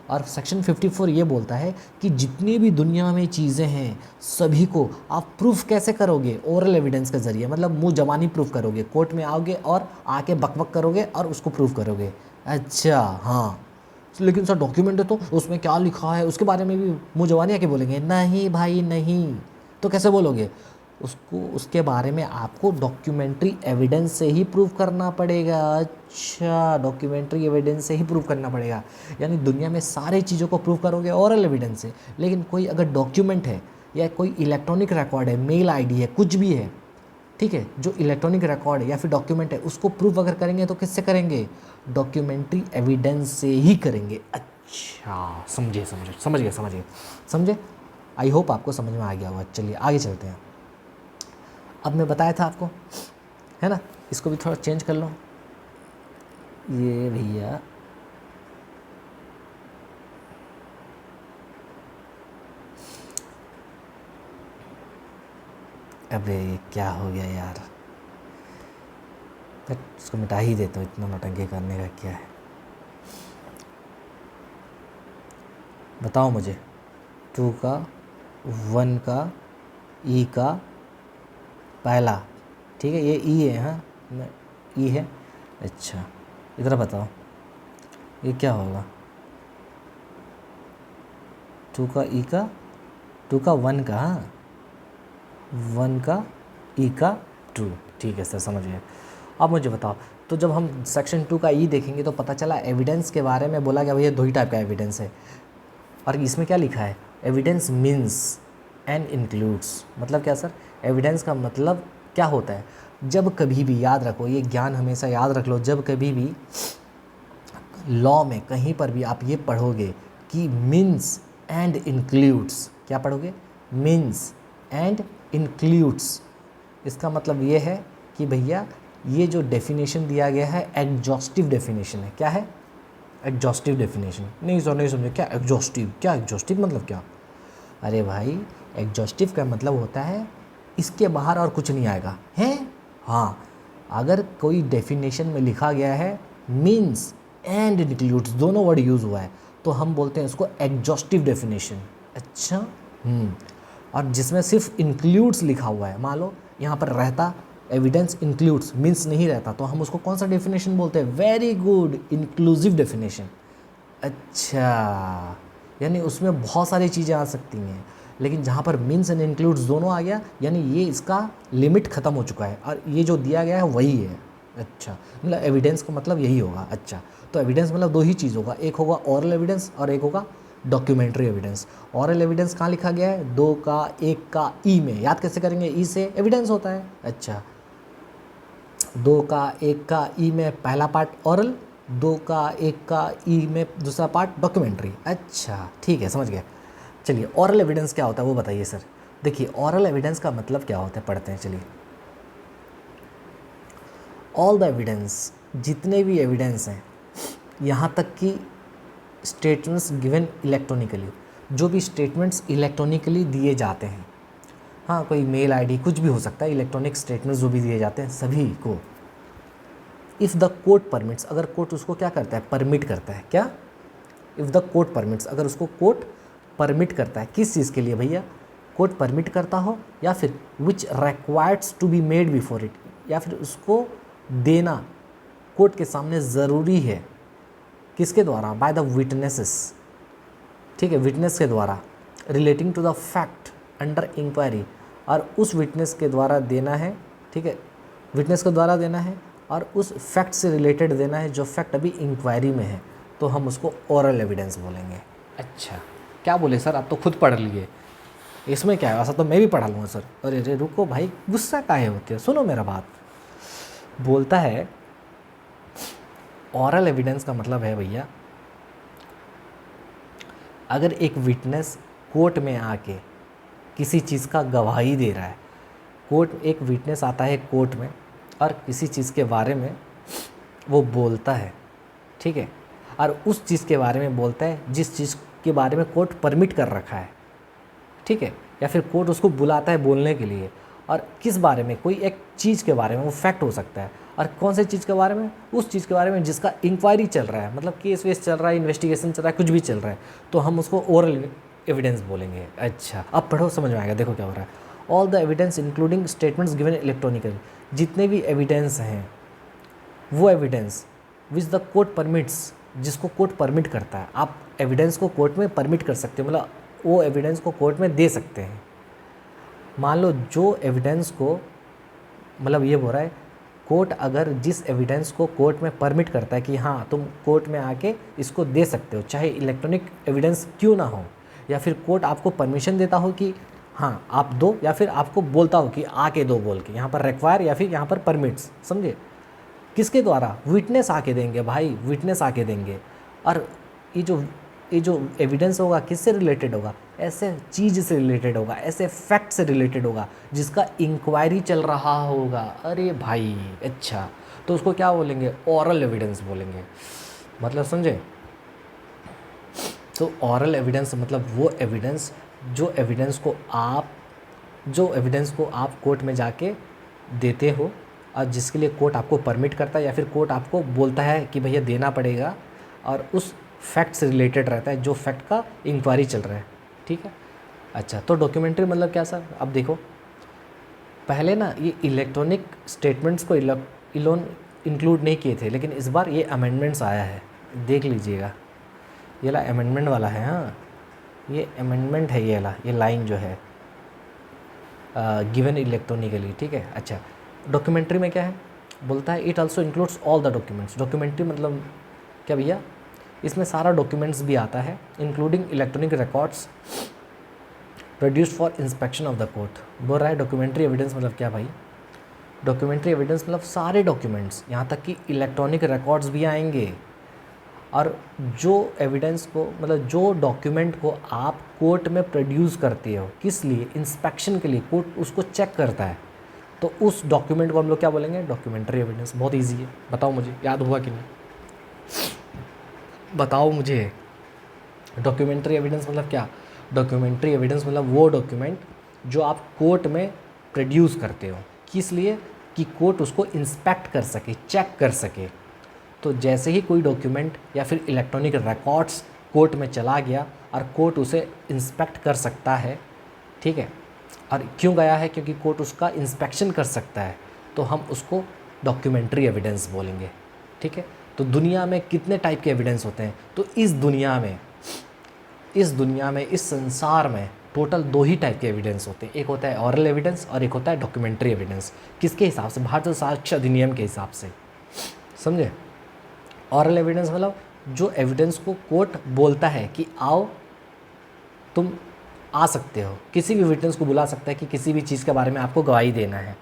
S1: और सेक्शन 54 ये बोलता है कि जितनी भी दुनिया में चीज़ें हैं सभी को आप प्रूफ कैसे करोगे, ओरल एविडेंस के ज़रिए। मतलब मुँह जबानी प्रूफ करोगे, कोर्ट में आओगे और आके बकबक करोगे और उसको प्रूफ करोगे। अच्छा हाँ, लेकिन सर डॉक्यूमेंट है तो उसमें क्या लिखा है उसके बारे में भी मुँह जबानी आके बोलेंगे, नहीं भाई नहीं। तो कैसे बोलोगे उसको, उसके बारे में आपको डॉक्यूमेंट्री एविडेंस से ही प्रूव करना पड़ेगा। अच्छा डॉक्यूमेंट्री एविडेंस से ही प्रूव करना पड़ेगा, यानी दुनिया में सारी चीज़ों को प्रूव करोगे ओरल एविडेंस से। लेकिन कोई अगर डॉक्यूमेंट है या कोई इलेक्ट्रॉनिक रिकॉर्ड है, मेल आईडी है, कुछ भी है, ठीक है, जो इलेक्ट्रॉनिक रिकॉर्ड है या फिर डॉक्यूमेंट है, उसको प्रूव अगर करेंगे तो किससे करेंगे, डॉक्यूमेंट्री एविडेंस से ही करेंगे। अच्छा समझे। आई होप आपको समझ में आ गया होगा। चलिए आगे चलते हैं। अब मैं बताया था आपको, है ना, इसको भी थोड़ा चेंज कर लो। ये भैया अबे क्या हो गया यार, उसको मिटा ही देता हूँ, इतना नौटंकी करने का क्या है। बताओ मुझे, 2 का 1 का ई का पहला, ठीक है, ये ई है, हाँ ई है। अच्छा इधर बताओ ये क्या होगा, 2 का ई का, 2 का 1 का, हाँ 1 का ई का 2, ठीक है सर समझ गए। अब मुझे बताओ, तो जब हम सेक्शन 2 का ई देखेंगे तो पता चला एविडेंस के बारे में बोला गया भैया 2 ही टाइप का एविडेंस है, और इसमें क्या लिखा है, एविडेंस मीन्स एंड इंक्लूड्स, मतलब क्या सर, एविडेंस का मतलब क्या होता है, जब कभी भी, याद रखो ये ज्ञान हमेशा याद रख लो, जब कभी भी लॉ में कहीं पर भी आप ये पढ़ोगे कि मीन्स एंड इंक्लूड्स, क्या पढ़ोगे, मीन्स एंड इंक्लूड्स, इसका मतलब ये है कि भैया ये जो डेफिनेशन दिया गया है एग्जॉस्टिव डेफिनेशन है। क्या है, एग्जॉस्टिव डेफिनेशन। नहीं सर नहीं समझे, क्या एग्जॉस्टिव, क्या एग्जॉस्टिव मतलब क्या, अरे भाई एग्जॉस्टिव का मतलब होता है इसके बाहर और कुछ नहीं आएगा है। हाँ, अगर कोई डेफिनेशन में लिखा गया है मीन्स एंड इंक्लूड्स, दोनों वर्ड यूज़ हुआ है, तो हम बोलते हैं उसको एग्जॉस्टिव डेफिनेशन। अच्छा और जिसमें सिर्फ इंक्लूड्स लिखा हुआ है, मान लो यहाँ पर रहता एविडेंस इंक्लूड्स, मीन्स नहीं रहता, तो हम उसको कौन सा डेफिनेशन बोलते हैं, वेरी गुड, इंक्लूसिव डेफिनेशन। अच्छा, यानी उसमें बहुत सारी चीज़ें आ सकती हैं, लेकिन जहाँ पर मीन्स एंड इंक्लूड्स दोनों आ गया, यानी ये इसका लिमिट ख़त्म हो चुका है, और ये जो दिया गया है वही है। अच्छा, मतलब एविडेंस का मतलब यही होगा। अच्छा, तो एविडेंस मतलब 2 ही चीज़ होगा, एक होगा ऑरल एविडेंस और एक होगा डॉक्यूमेंट्री एविडेंस। ऑरल एविडेंस कहाँ लिखा गया है, 2 का 1 का ई में, याद कैसे करेंगे, ई से एविडेंस होता है। अच्छा, 2 का 1 का ई में पहला पार्ट ऑरल, 2 का 1 का ई में दूसरा पार्ट डॉक्यूमेंट्री। अच्छा ठीक है, समझ गए। चलिए ऑरल एविडेंस क्या होता है वो बताइए सर। देखिए ऑरल एविडेंस का मतलब क्या होता है, पढ़ते हैं चलिए। ऑल द एविडेंस, जितने भी एविडेंस हैं, यहाँ तक कि स्टेटमेंट्स गिवन इलेक्ट्रॉनिकली, जो भी स्टेटमेंट्स इलेक्ट्रॉनिकली दिए जाते हैं, हाँ कोई मेल आईडी कुछ भी हो सकता है, इलेक्ट्रॉनिक स्टेटमेंट्स जो भी दिए जाते हैं सभी को, इफ़ द कोर्ट परमिट्स, अगर कोर्ट उसको क्या करता है, परमिट करता है, क्या, इफ़ द कोर्ट परमिट्स, अगर उसको कोर्ट परमिट करता है, किस चीज़ के लिए भैया, कोर्ट परमिट करता हो, या फिर which requires to be made before it, या फिर उसको देना कोर्ट के सामने ज़रूरी है, किसके द्वारा, बाय द विटनेसेस, ठीक है, विटनेस के द्वारा, relating to the fact under inquiry, और उस विटनेस के द्वारा देना है, ठीक है, विटनेस के द्वारा देना है और उस फैक्ट से रिलेटेड देना है जो फैक्ट अभी इंक्वायरी में है, तो हम उसको ओरल एविडेंस बोलेंगे। अच्छा क्या बोले सर, आप तो खुद पढ़ लिए, इसमें क्या है, ऐसा तो मैं भी पढ़ा लूँगा सर। अरे अरे रुको भाई, गुस्सा काहे होते हो, सुनो मेरा बात। बोलता है ओरल एविडेंस का मतलब है भैया, अगर एक विटनेस कोर्ट में आके किसी चीज़ का गवाही दे रहा है, कोर्ट, एक विटनेस आता है कोर्ट में और किसी चीज़ के बारे में वो बोलता है, ठीक है, और उस चीज़ के बारे में बोलता है जिस चीज़ के बारे में कोर्ट परमिट कर रखा है, ठीक है, या फिर कोर्ट उसको बुलाता है बोलने के लिए, और किस बारे में, कोई एक चीज़ के बारे में, वो फैक्ट हो सकता है, और कौन से चीज़ के बारे में, उस चीज़ के बारे में जिसका इंक्वायरी चल रहा है, मतलब केस वेस चल रहा है, इन्वेस्टिगेशन चल रहा है, कुछ भी चल रहा है, तो हम उसको ओरल एविडेंस बोलेंगे। अच्छा अब पढ़ो, समझ में आएगा, देखो क्या हो रहा है। All the evidence including statements given electronically, जितने भी एविडेंस हैं वो evidence which the court permits, जिसको कोर्ट परमिट करता है, आप एविडेंस को कोर्ट में परमिट कर सकते हो, मतलब वो एविडेंस को कोर्ट में दे सकते हैं। मान लो जो एविडेंस को, मतलब ये बोल रहा है कोर्ट अगर जिस एविडेंस को कोर्ट में परमिट करता है कि हाँ तुम कोर्ट में आके इसको दे सकते हो, चाहे इलेक्ट्रॉनिक एविडेंस क्यों ना हो, या फिर कोर्ट आपको परमिशन देता हो कि हाँ आप दो, या फिर आपको बोलता हो कि आके दो बोल के, यहाँ पर रिक्वायर या फिर यहाँ पर परमिट्स, समझे, किसके द्वारा, विटनेस आके देंगे भाई, विटनेस आके देंगे। और ये जो एविडेंस होगा किससे रिलेटेड होगा, ऐसे चीज़ से रिलेटेड होगा, ऐसे फैक्ट से रिलेटेड होगा जिसका इंक्वायरी चल रहा होगा। अरे भाई अच्छा, तो उसको क्या बोलेंगे, ऑरल एविडेंस बोलेंगे। मतलब समझे? तो ऑरल एविडेंस मतलब वो एविडेंस जो एविडेंस को आप कोर्ट में जाके देते हो और जिसके लिए कोर्ट आपको परमिट करता है या फिर कोर्ट आपको बोलता है कि भैया देना पड़ेगा, और उस फैक्ट से रिलेटेड रहता है जो फैक्ट का इंक्वायरी चल रहा है। ठीक है। अच्छा, तो डॉक्यूमेंट्री मतलब क्या सर? अब देखो, पहले ना ये इलेक्ट्रॉनिक स्टेटमेंट्स को इंक्लूड नहीं किए थे, लेकिन इस बार ये अमेंडमेंट्स आया है, देख लीजिएगा। ये ला अमेंडमेंट वाला है, हाँ ये अमेंडमेंट है, ये लाइन जो है गिवन इलेक्ट्रॉनिकली। ठीक है। अच्छा, डॉक्यूमेंट्री में क्या है, बोलता है it also includes all the documents. Documentary मतलब क्या भैया? इसमें सारा डॉक्यूमेंट्स भी आता है, including electronic records produced for inspection of the court. बोल रहा है डॉक्यूमेंट्री एविडेंस मतलब क्या भाई? डॉक्यूमेंट्री एविडेंस मतलब सारे डॉक्यूमेंट्स, यहाँ तक कि इलेक्ट्रॉनिक रिकॉर्ड्स भी आएंगे। और जो एविडेंस को मतलब जो डॉक्यूमेंट को आप कोर्ट में प्रोड्यूस करते हो, किस लिए? इंस्पेक्शन के लिए। कोर्ट उसको चेक करता है, तो उस डॉक्यूमेंट को हम लोग क्या बोलेंगे? Documentary evidence. बहुत ईजी है, बताओ मुझे याद हुआ कि नहीं? बताओ मुझे, डॉक्यूमेंट्री एविडेंस मतलब क्या? डॉक्यूमेंट्री एविडेंस मतलब वो डॉक्यूमेंट जो आप कोर्ट में प्रोड्यूस करते हो, किस लिए? कि कोर्ट उसको इंस्पेक्ट कर सके, चेक कर सके। तो जैसे ही कोई डॉक्यूमेंट या फिर इलेक्ट्रॉनिक रिकॉर्ड्स कोर्ट में चला गया और कोर्ट उसे इंस्पेक्ट कर सकता है, ठीक है, और क्यों गया है? क्योंकि कोर्ट उसका इंस्पेक्शन कर सकता है, तो हम उसको डॉक्यूमेंट्री एविडेंस बोलेंगे। ठीक है। तो दुनिया में कितने टाइप के एविडेंस होते हैं? तो इस दुनिया में, इस संसार में टोटल 2 ही टाइप के एविडेंस होते हैं। एक होता है ऑरल एविडेंस और एक होता है डॉक्यूमेंट्री एविडेंस। किसके हिसाब से? भारतीय साक्ष्य अधिनियम के हिसाब से, समझे? ऑरल एविडेंस मतलब जो एविडेंस को कोर्ट बोलता है कि आओ, तुम आ सकते हो, किसी भी विटनेस को बुला सकता है कि किसी भी चीज़ के बारे में आपको गवाही देना है।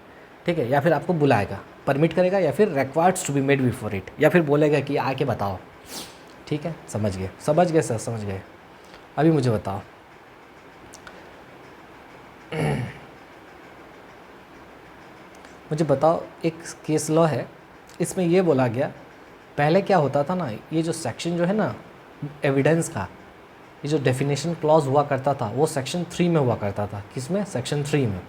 S1: ठीक है। या फिर आपको बुलाएगा, परमिट करेगा, या फिर requires to be made before it, या फिर बोलेगा कि आके बताओ। ठीक है। समझ गए सर, समझ गए। अभी मुझे बताओ, एक केस लॉ है, इसमें ये बोला गया, पहले क्या होता था ना, ये जो सेक्शन जो है ना एविडेंस का, ये जो डेफिनेशन क्लॉज हुआ करता था वो सेक्शन 3 में हुआ करता था। किसमें? सेक्शन 3 में।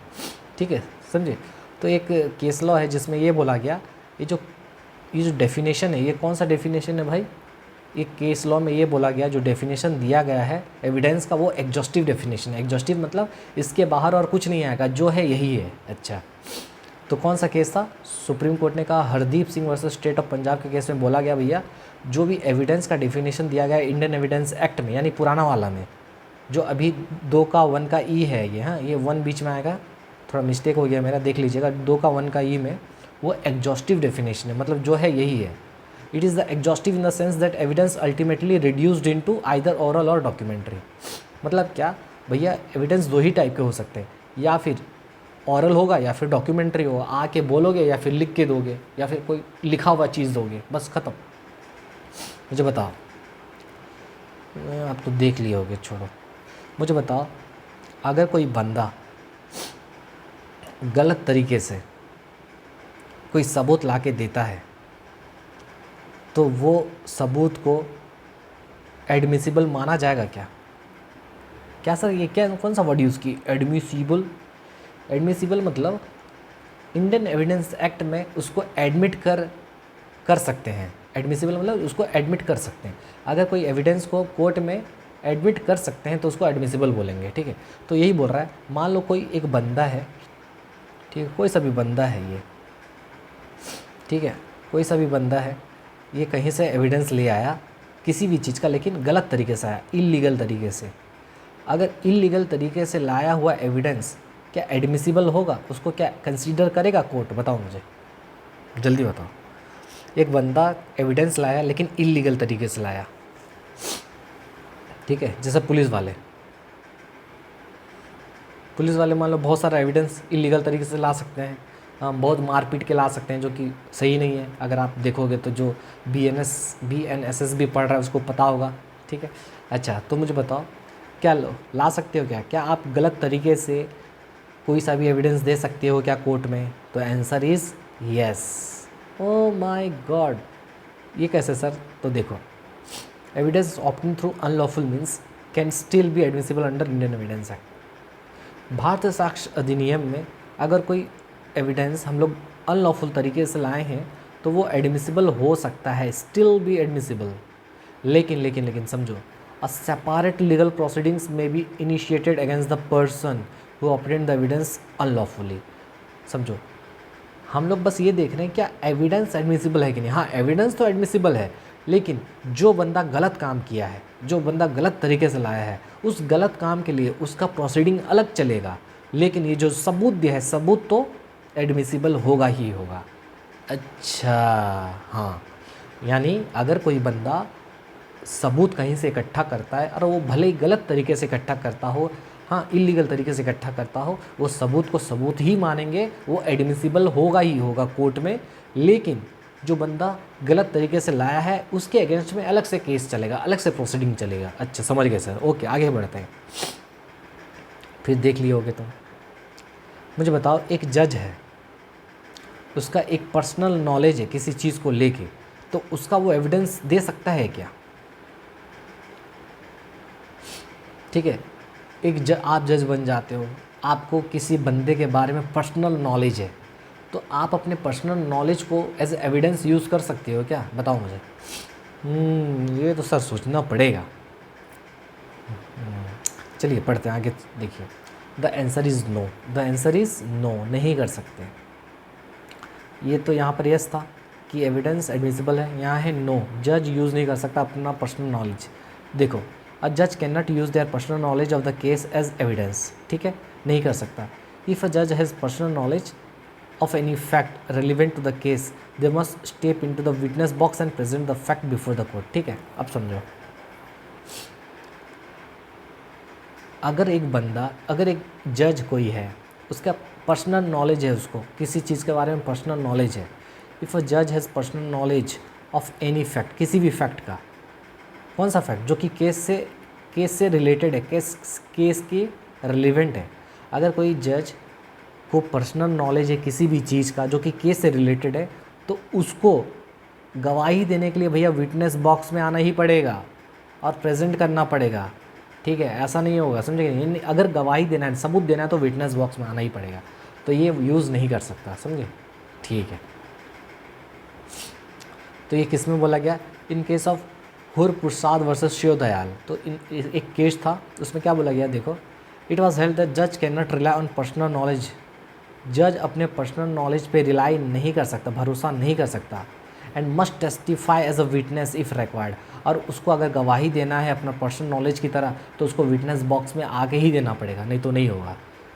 S1: ठीक है, समझे? तो एक केस लॉ है जिसमें ये बोला गया, ये जो डेफिनेशन है, ये कौन सा डेफिनेशन है भाई? एक केस लॉ में ये बोला गया, जो डेफिनेशन दिया गया है एविडेंस का, वो एग्जॉस्टिव डेफिनेशन है। एग्जॉस्टिव मतलब इसके बाहर और कुछ नहीं आएगा, जो है यही है। अच्छा, तो कौन सा केस था? सुप्रीम कोर्ट ने कहा, Hardeep Singh versus state of Punjab के केस में बोला गया, भैया जो भी एविडेंस का डेफिनेशन दिया गया इंडियन एविडेंस एक्ट में, यानी पुराना वाला में, जो अभी 2 का 1 का ई है ये, हाँ ये 1 बीच में आएगा, थोड़ा मिस्टेक हो गया मेरा, देख लीजिएगा। 2 का 1 का ई में वो एग्जॉस्टिव डेफिनेशन है, मतलब जो है यही है। It is the exhaustive in the sense that evidence ultimately reduced into either oral और डॉक्यूमेंट्री। मतलब क्या भैया? एविडेंस 2 ही टाइप के हो सकते हैं, या फिर ऑरल होगा या फिर डॉक्यूमेंट्री होगा। आके बोलोगे या फिर लिख के दोगे या फिर कोई लिखा हुआ चीज़ दोगे, बस ख़त्म। मुझे बताओ, आप तो देख लिए होगे, छोड़ो। मुझे बताओ, अगर कोई बंदा गलत तरीके से कोई सबूत ला के देता है, तो वो सबूत को एडमिसिबल माना जाएगा क्या? क्या सर, ये क्या कौन सा वर्ड यूज़ की? एडमिसिबल। एडमिसिबल मतलब इंडियन एविडेंस एक्ट में उसको एडमिट कर सकते हैं। एडमिसिबल मतलब उसको एडमिट कर सकते हैं। अगर कोई एविडेंस को कोर्ट में एडमिट कर सकते हैं तो उसको एडमिसिबल बोलेंगे। ठीक है। तो यही बोल रहा है, मान लो कोई एक बंदा है, ठीक है, कोई सा भी बंदा है ये, ठीक है, कोई सा भी बंदा है, ये कहीं से एविडेंस ले आया किसी भी चीज़ का, लेकिन गलत तरीके से आया, इल्लीगल तरीके से। अगर इल्लीगल तरीके से लाया हुआ एविडेंस क्या एडमिसिबल होगा? उसको क्या कंसीडर करेगा कोर्ट? बताओ मुझे, जल्दी बताओ। एक बंदा एविडेंस लाया लेकिन इल्लीगल तरीके से लाया, ठीक है, जैसे पुलिस वाले मान लो बहुत सारा एविडेंस इल्लीगल तरीके से ला सकते हैं, बहुत मारपीट के ला सकते हैं, जो कि सही नहीं है। अगर आप देखोगे तो जो BNSS भी पढ़ रहा है उसको पता होगा। ठीक है। अच्छा, तो मुझे बताओ, क्या ला सकते हो? क्या आप गलत तरीके से कोई सा भी एविडेंस दे सकते हो क्या कोर्ट में? तो answer is yes. Oh my God, ये कैसे सर? तो देखो, evidence obtain through unlawful means can still be admissible under Indian Evidence Act. भारतीय साक्ष्य अधिनियम में अगर कोई एविडेंस हम लोग अनलॉफुल तरीके से लाए हैं तो वो एडमिसिबल हो सकता है, स्टिल बी एडमिसिबल। लेकिन समझो, अ सेपरेट लीगल प्रोसीडिंग्स में be initiated against the person who obtained the evidence unlawfully. समझो, हम लोग बस ये देख रहे हैं क्या एविडेंस एडमिसिबल है कि नहीं। हाँ, एविडेंस तो एडमिसिबल है, लेकिन जो बंदा गलत काम किया है, जो बंदा गलत तरीके से लाया है, उस गलत काम के लिए उसका प्रोसीडिंग अलग चलेगा, लेकिन ये जो सबूत दिया है, सबूत तो एडमिसिबल होगा ही होगा। अच्छा, हाँ, यानी अगर कोई बंदा सबूत कहीं से इकट्ठा करता है और वो भले ही गलत तरीके से इकट्ठा करता हो, हाँ, इलीगल तरीके से इकट्ठा करता हो, वो सबूत को सबूत ही मानेंगे, वो एडमिसिबल होगा ही होगा कोर्ट में। लेकिन जो बंदा गलत तरीके से लाया है उसके अगेंस्ट में अलग से केस चलेगा, अलग से प्रोसीडिंग चलेगा। अच्छा, समझ गए सर, ओके, आगे बढ़ते हैं। फिर देख लिए होगे तुम। मुझे बताओ, एक जज है, उसका एक पर्सनल नॉलेज है किसी चीज़ को लेके, तो उसका वो एविडेंस दे सकता है क्या? ठीक है, आप जज बन जाते हो, आपको किसी बंदे के बारे में पर्सनल नॉलेज है, तो आप अपने पर्सनल नॉलेज को एज एविडेंस यूज़ कर सकते हो क्या? बताओ मुझे। ये तो सर सोचना पड़ेगा। चलिए पढ़ते हैं आगे, देखिए। The answer is no, the answer is no, नहीं कर सकते। ये तो यहाँ पर यस था कि एविडेंस एडमिसिबल है, यहाँ है नो, जज यूज़ नहीं कर सकता अपना पर्सनल नॉलेज। देखो, अ जज can not use their personal knowledge of the case as evidence, ठीक है, नहीं कर सकता। इफ़ अ जज has personal knowledge of any fact relevant to the case, they must step into the witness box and present the fact before the court। ठीक है, अब समझो, अगर एक जज कोई है, उसका पर्सनल नॉलेज है, उसको किसी चीज़ के बारे में पर्सनल नॉलेज है। इफ़ अ जज has personal knowledge of any fact, किसी भी फैक्ट का, कौन सा फैक्ट? जो कि केस से रिलेटेड है, केस की रिलेवेंट है। अगर कोई जज को पर्सनल नॉलेज है किसी भी चीज़ का जो कि केस से रिलेटेड है, तो उसको गवाही देने के लिए भैया विटनेस बॉक्स में आना ही पड़ेगा और प्रेजेंट करना पड़ेगा। ठीक है, ऐसा नहीं होगा, समझे? अगर गवाही देना है, सबूत देना है, तो विटनेस बॉक्स में आना ही पड़ेगा, तो ये यूज़ नहीं कर सकता, समझे? ठीक है, तो ये किस में बोला गया? इन केस ऑफ हुर प्रसाद वर्सेस शिव दयाल। तो एक केस था, उसमें क्या बोला गया? देखो, इट वॉज हेल्ड दैट जज can not rely on personal knowledge. जज अपने पर्सनल नॉलेज पे रिलाई नहीं कर सकता, भरोसा नहीं कर सकता, and must testify as a witness if required. और उसको अगर गवाही देना है अपना पर्सनल नॉलेज की तरह, तो उसको विटनेस बॉक्स में आके ही देना पड़ेगा, नहीं तो नहीं होगा।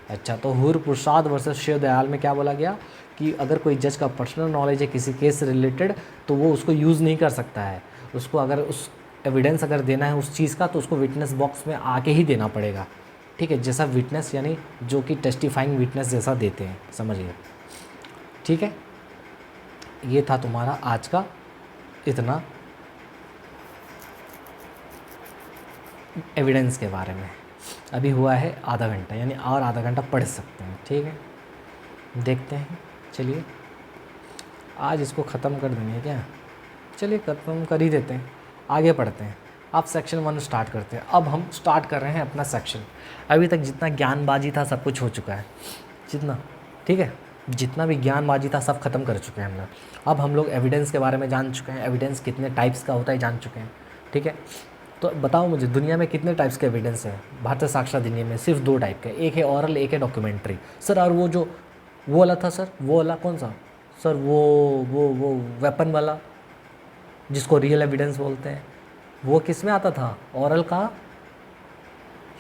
S1: अच्छा, तो हुर प्रसाद वर्सेस शिव दयाल में क्या बोला गया कि अगर कोई जज का पर्सनल नॉलेज है किसी केस से रिलेटेड, तो वो उसको यूज़ नहीं कर सकता है। उसको अगर उस एविडेंस अगर देना है उस चीज़ का, तो उसको विटनेस बॉक्स में आके ही देना पड़ेगा। ठीक है, जैसा विटनेस, यानी जो कि टेस्टिफाइंग विटनेस जैसा देते हैं, समझिए। ठीक है, ये था तुम्हारा आज का इतना एविडेंस के बारे में। अभी हुआ है आधा घंटा, यानी और आधा घंटा पढ़ सकते हैं। ठीक है, देखते हैं, चलिए आज इसको ख़त्म कर देंगे क्या? चलिए ख़त्म कर ही देते हैं, आगे पढ़ते हैं। आप सेक्शन 1 स्टार्ट करते हैं। अब हम स्टार्ट कर रहे हैं अपना सेक्शन। अभी तक जितना ज्ञानबाजी था सब कुछ हो चुका है, जितना, ठीक है, जितना भी ज्ञानबाजी था सब खत्म कर चुके हैं हम लोग। अब हम लोग एविडेंस के बारे में जान चुके हैं, एविडेंस कितने टाइप्स का होता है जान चुके हैं। ठीक है, तो बताओ मुझे, दुनिया में कितने टाइप्स के एविडेंस है? भारतीय साक्ष्य अधिनियम में सिर्फ 2 टाइप के, एक है ऑरल, एक है डॉक्यूमेंट्री। सर, और वो वाला था सर, वो वाला कौन सा सर? वो वेपन वाला जिसको रियल एविडेंस बोलते हैं, वो किस में आता था? ऑरल का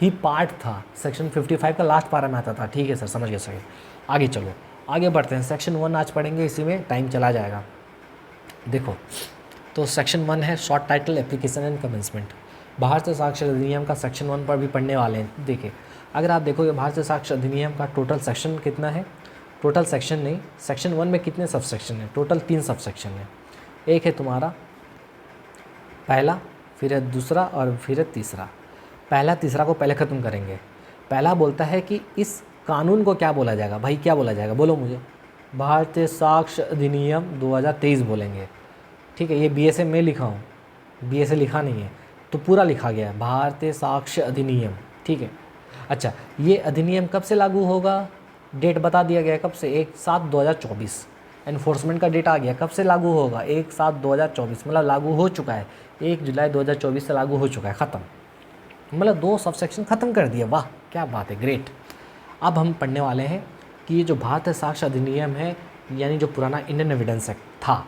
S1: ही पार्ट था, सेक्शन 55 का लास्ट पारा में आता था। ठीक है सर, समझ गए सही। आगे चलो, आगे बढ़ते हैं। सेक्शन 1 आज पढ़ेंगे, इसी में टाइम चला जाएगा। देखो, तो सेक्शन 1 है short title, application and commencement. भारतीय साक्ष्य अधिनियम का सेक्शन 1 पर भी पढ़ने वाले हैं। देखिए, अगर आप देखोगे भारतीय साक्ष्य अधिनियम का टोटल सेक्शन कितना है? टोटल सेक्शन नहीं, सेक्शन 1 में कितने सब सेक्शन है? टोटल 3 सब सेक्शन है। एक है तुम्हारा पहला, फिर है दूसरा और फिर है तीसरा। पहला तीसरा को पहले ख़त्म करेंगे। पहला बोलता है कि इस कानून को क्या बोला जाएगा? भाई क्या बोला जाएगा, बोलो मुझे। भारतीय साक्ष्य अधिनियम 2023 बोलेंगे, ठीक है। ये BSA में लिखा हूँ, BSA लिखा नहीं है, तो पूरा लिखा गया है भारतीय साक्ष्य अधिनियम, ठीक है। अच्छा, ये अधिनियम कब से लागू होगा, डेट बता दिया गया है कब से, 1/7/2024। एनफोर्समेंट का डेट आ गया, कब से लागू होगा, 1/7/2024, मतलब लागू हो चुका है, 1 जुलाई 2024 से लागू हो चुका है, ख़त्म, मतलब 2 सबसेक्शन ख़त्म कर दिया। वाह क्या बात है, ग्रेट। अब हम पढ़ने वाले हैं कि ये जो भारतीय साक्ष्य अधिनियम है, यानी जो पुराना इंडियन एविडेंस एक्ट था,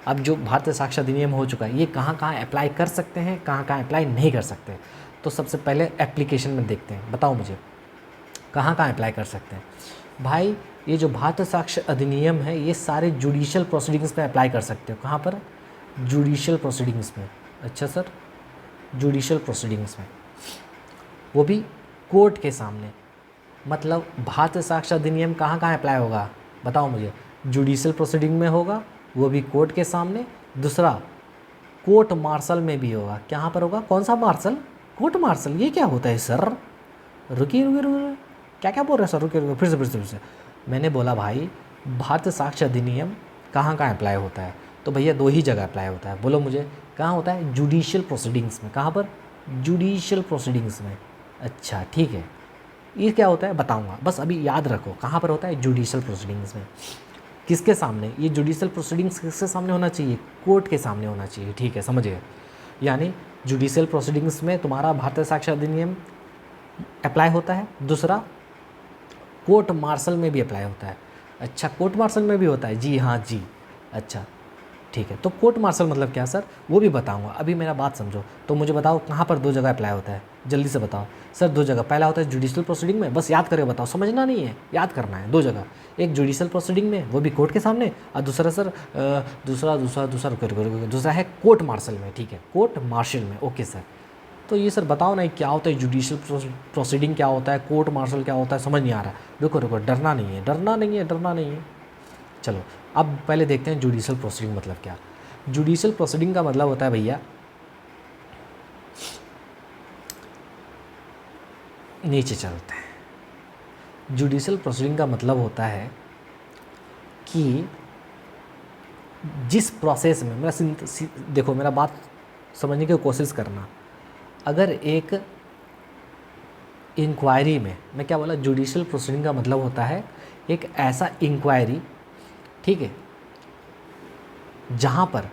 S1: अब जो भारतीय साक्ष्य अधिनियम हो चुका है, ये कहाँ कहाँ अप्लाई कर सकते हैं, कहाँ कहाँ अप्लाई नहीं कर सकते। तो सबसे पहले एप्लीकेशन में देखते हैं, बताओ मुझे कहाँ कहाँ अप्लाई कर सकते हैं। भाई ये जो भारतीय साक्ष्य अधिनियम है, ये सारे जुडिशियल प्रोसीडिंग्स में अप्लाई कर सकते हो। कहाँ पर, जुडिशियल प्रोसीडिंग्स में। अच्छा सर, जुडिशियल प्रोसीडिंग्स में, वो भी कोर्ट के सामने। मतलब भारतीय साक्ष्य अधिनियम कहाँ कहाँ अप्लाई होगा, बताओ मुझे, जुडिशियल प्रोसीडिंग में होगा, वो भी कोर्ट के सामने। दूसरा, कोर्ट मार्शल में भी होगा। कहाँ पर होगा, कौन सा मार्शल, कोर्ट मार्शल, ये क्या होता है सर, रुकिए रुकिए रुकिए, क्या क्या बोल रहे हैं सर, रुकिए रुकिए, फिर से। मैंने बोला भाई भारतीय साक्ष्य अधिनियम कहाँ कहाँ अप्लाई होता है, तो भैया 2 ही जगह अप्लाई होता है। बोलो मुझे कहाँ होता है, जुडिशियल प्रोसीडिंग्स में। कहाँ पर, जुडिशियल प्रोसीडिंग्स में। अच्छा ठीक है, ये क्या होता है बताऊंगा, बस अभी याद रखो कहाँ पर होता है, जुडिशियल प्रोसीडिंग्स में। किसके सामने, ये जुडिशियल प्रोसीडिंग्स किसके सामने होना चाहिए, कोर्ट के सामने होना चाहिए, ठीक है, समझिए। यानी जुडिशियल प्रोसीडिंग्स में तुम्हारा भारतीय साक्ष्य अधिनियम अप्लाई होता है। दूसरा, कोर्ट मार्शल में भी अप्लाई होता है। अच्छा, कोर्ट मार्शल में भी होता है, जी हाँ जी, अच्छा ठीक है। तो कोर्ट मार्शल मतलब क्या सर, वो भी बताऊंगा, अभी मेरा बात समझो। तो मुझे बताओ कहाँ पर 2 जगह अप्लाई होता है, जल्दी से बताओ सर। 2 जगह, पहला होता है जुडिशियल प्रोसीडिंग में, बस याद करके बताओ, समझना नहीं है, याद करना है। 2 जगह, एक जुडिशियल प्रोसीडिंग में, वो भी कोर्ट के सामने, और दूसरा सर दूसरा है कोर्ट मार्शल में, ठीक है, कोर्ट मार्शल में। ओके सर, तो ये सर बताओ ना क्या होता है, जुडिशियल प्रोसीडिंग क्या होता है, कोर्ट मार्शल क्या होता है, समझ नहीं आ रहा। रुको रुको, डरना नहीं है, डरना नहीं है, डरना नहीं है। चलो अब पहले देखते हैं जुडिशियल प्रोसीडिंग मतलब क्या। जुडिशियल प्रोसीडिंग का मतलब होता है भैया, नीचे चलते हैं। जुडिशियल प्रोसीडिंग का मतलब होता है कि जिस प्रोसेस में, देखो मेरा बात समझने की कोशिश करना। अगर एक इंक्वायरी में, मैं क्या बोला, जुडिशियल प्रोसीडिंग का मतलब होता है एक ऐसा इंक्वायरी, ठीक है, जहाँ पर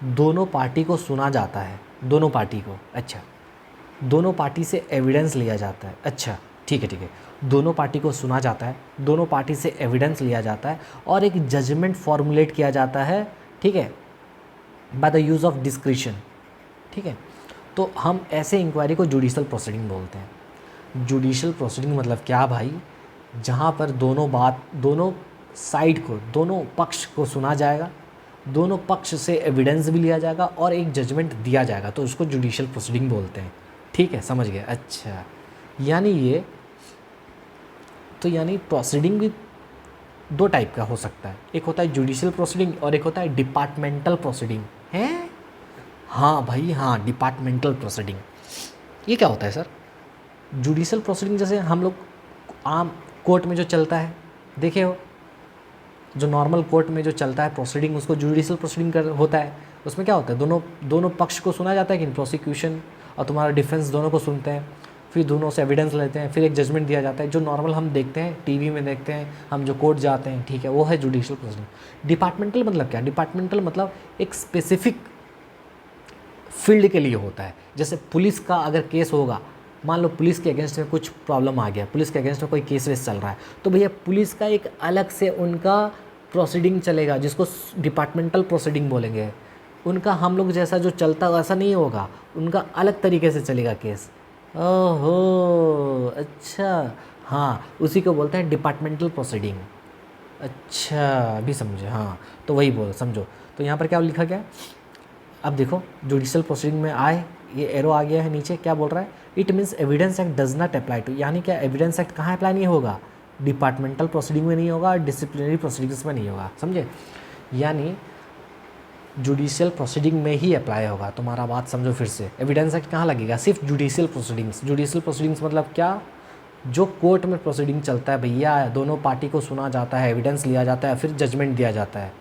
S1: दोनों पार्टी को सुना जाता है, दोनों पार्टी को, अच्छा, दोनों पार्टी से एविडेंस लिया जाता है। अच्छा ठीक है, ठीक है, दोनों पार्टी को सुना जाता है, दोनों पार्टी से एविडेंस लिया जाता है, और एक जजमेंट फॉर्मुलेट किया जाता है, ठीक है, by the use of discretion, ठीक है। तो हम ऐसे इंक्वायरी को जुडिशियल प्रोसीडिंग बोलते हैं। जुडिशियल प्रोसीडिंग मतलब क्या भाई, जहाँ पर दोनों साइड को, दोनों पक्ष को सुना जाएगा, दोनों पक्ष से एविडेंस भी लिया जाएगा, और एक जजमेंट दिया जाएगा, तो उसको जुडिशियल प्रोसीडिंग बोलते हैं, ठीक है, समझ गए। अच्छा, यानी ये तो यानी प्रोसीडिंग भी 2 टाइप का हो सकता है, एक होता है जुडिशियल प्रोसीडिंग और एक होता है डिपार्टमेंटल प्रोसीडिंग है। हाँ भाई हाँ, डिपार्टमेंटल प्रोसीडिंग। ये क्या होता है सर, जुडिशियल प्रोसीडिंग जैसे हम लोग आम कोर्ट में जो चलता है, देखे हो, जो नॉर्मल कोर्ट में जो चलता है प्रोसीडिंग, उसको जुडिशियल प्रोसीडिंग होता है। उसमें क्या होता है, दोनों पक्ष को सुना जाता है, कि प्रोसिक्यूशन और तुम्हारा डिफेंस दोनों को सुनते हैं, फिर दोनों से एविडेंस लेते हैं, फिर एक जजमेंट दिया जाता है, जो नॉर्मल हम देखते हैं टीवी में, देखते हैं हम जो कोर्ट जाते हैं, ठीक है, वो है जुडिशियल प्रोसीडिंग। डिपार्टमेंटल मतलब क्या, डिपार्टमेंटल मतलब एक स्पेसिफिक फील्ड के लिए होता है। जैसे पुलिस का अगर केस होगा, मान लो पुलिस के अगेंस्ट में कुछ प्रॉब्लम आ गया, पुलिस के अगेंस्ट में कोई केस वेस चल रहा है, तो भैया पुलिस का एक अलग से उनका प्रोसीडिंग चलेगा, जिसको डिपार्टमेंटल प्रोसीडिंग बोलेंगे। उनका हम लोग जैसा जो चलता वैसा नहीं होगा, उनका अलग तरीके से चलेगा केस। ओहो अच्छा, हाँ, उसी को बोलते हैं डिपार्टमेंटल प्रोसीडिंग। अच्छा अभी समझे, हाँ, तो वही बोल समझो। तो यहाँ पर क्या लिखा गया, अब देखो जुडिशियल प्रोसीडिंग में आए, ये एरो आ गया है नीचे, क्या बोल रहा है, it means Evidence Act does not apply to, यानी क्या एविडेंस एक्ट कहाँ अप्लाई नहीं होगा, डिपार्टमेंटल प्रोसीडिंग में नहीं होगा, डिसिप्लिनरी प्रोसीडिंग्स में नहीं होगा, समझे। यानी जुडिशियल प्रोसीडिंग में ही अप्लाई होगा, तुम्हारा बात समझो फिर से। एविडेंस एक्ट कहाँ लगेगा, सिर्फ जुडिशियल प्रोसीडिंग्स। जुडिशियल प्रोसीडिंग्स मतलब क्या, जो कोर्ट में प्रोसीडिंग चलता है भैया, दोनों पार्टी को सुना जाता है, एविडेंस लिया जाता है, फिर जजमेंट दिया जाता है।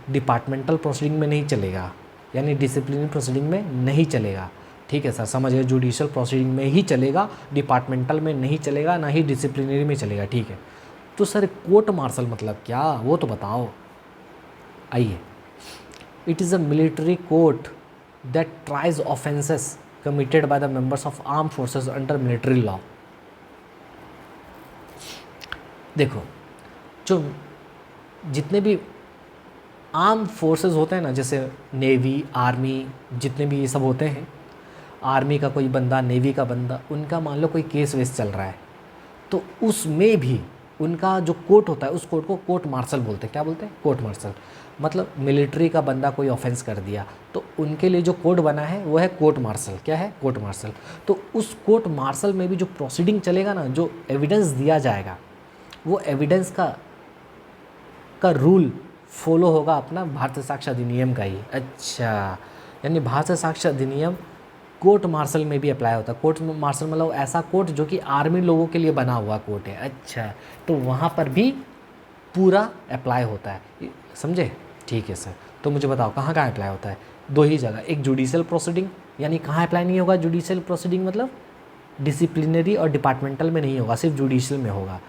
S1: डिपार्टमेंटल प्रोसीडिंग में नहीं चलेगा, यानी डिसिप्लिनरी प्रोसीडिंग में नहीं चलेगा। ठीक है सर, समझ गए, जुडिशियल प्रोसीडिंग में ही चलेगा, डिपार्टमेंटल में नहीं चलेगा, ना ही डिसिप्लिनरी में चलेगा। ठीक है, तो सर कोर्ट मार्शल मतलब क्या, वो तो बताओ। आइए, it is a military court that tries offences committed by the members of arm forces under military law. देखो, जो जितने भी आर्म फोर्सेस होते हैं ना, जैसे नेवी, आर्मी, जितने भी ये सब होते हैं, आर्मी का कोई बंदा, नेवी का बंदा, उनका मान लो कोई केस वेस चल रहा है, तो उसमें भी उनका जो कोर्ट होता है, उस कोर्ट को कोर्ट मार्शल बोलते हैं। क्या बोलते हैं? Court martial. मतलब मिलिट्री का बंदा कोई ऑफेंस कर दिया तो उनके लिए जो कोड बना है वो है कोर्ट मार्शल। क्या है? Court martial. तो उस कोर्ट मार्शल में भी जो प्रोसीडिंग चलेगा ना, जो एविडेंस दिया जाएगा, वो एविडेंस का रूल फॉलो होगा अपना भारतीय साक्ष्य अधिनियम का ही। अच्छा, यानी भारतीय साक्ष्य अधिनियम कोर्ट मार्शल में भी अप्लाई होता है। कोर्ट मार्शल मतलब ऐसा कोर्ट जो कि आर्मी लोगों के लिए बना हुआ कोर्ट है। अच्छा, तो वहाँ पर भी पूरा अप्लाई होता है, समझे? ठीक है सर, तो मुझे बताओ कहाँ कहाँ अप्लाई होता है? दो ही जगह, एक जुडिशियल प्रोसीडिंग, यानी कहाँ अप्लाई नहीं होगा जुडिशियल प्रोसीडिंग, मतलब डिसिप्लिनरी और डिपार्टमेंटल में नहीं होगा, सिर्फ जुडिशियल में होगा।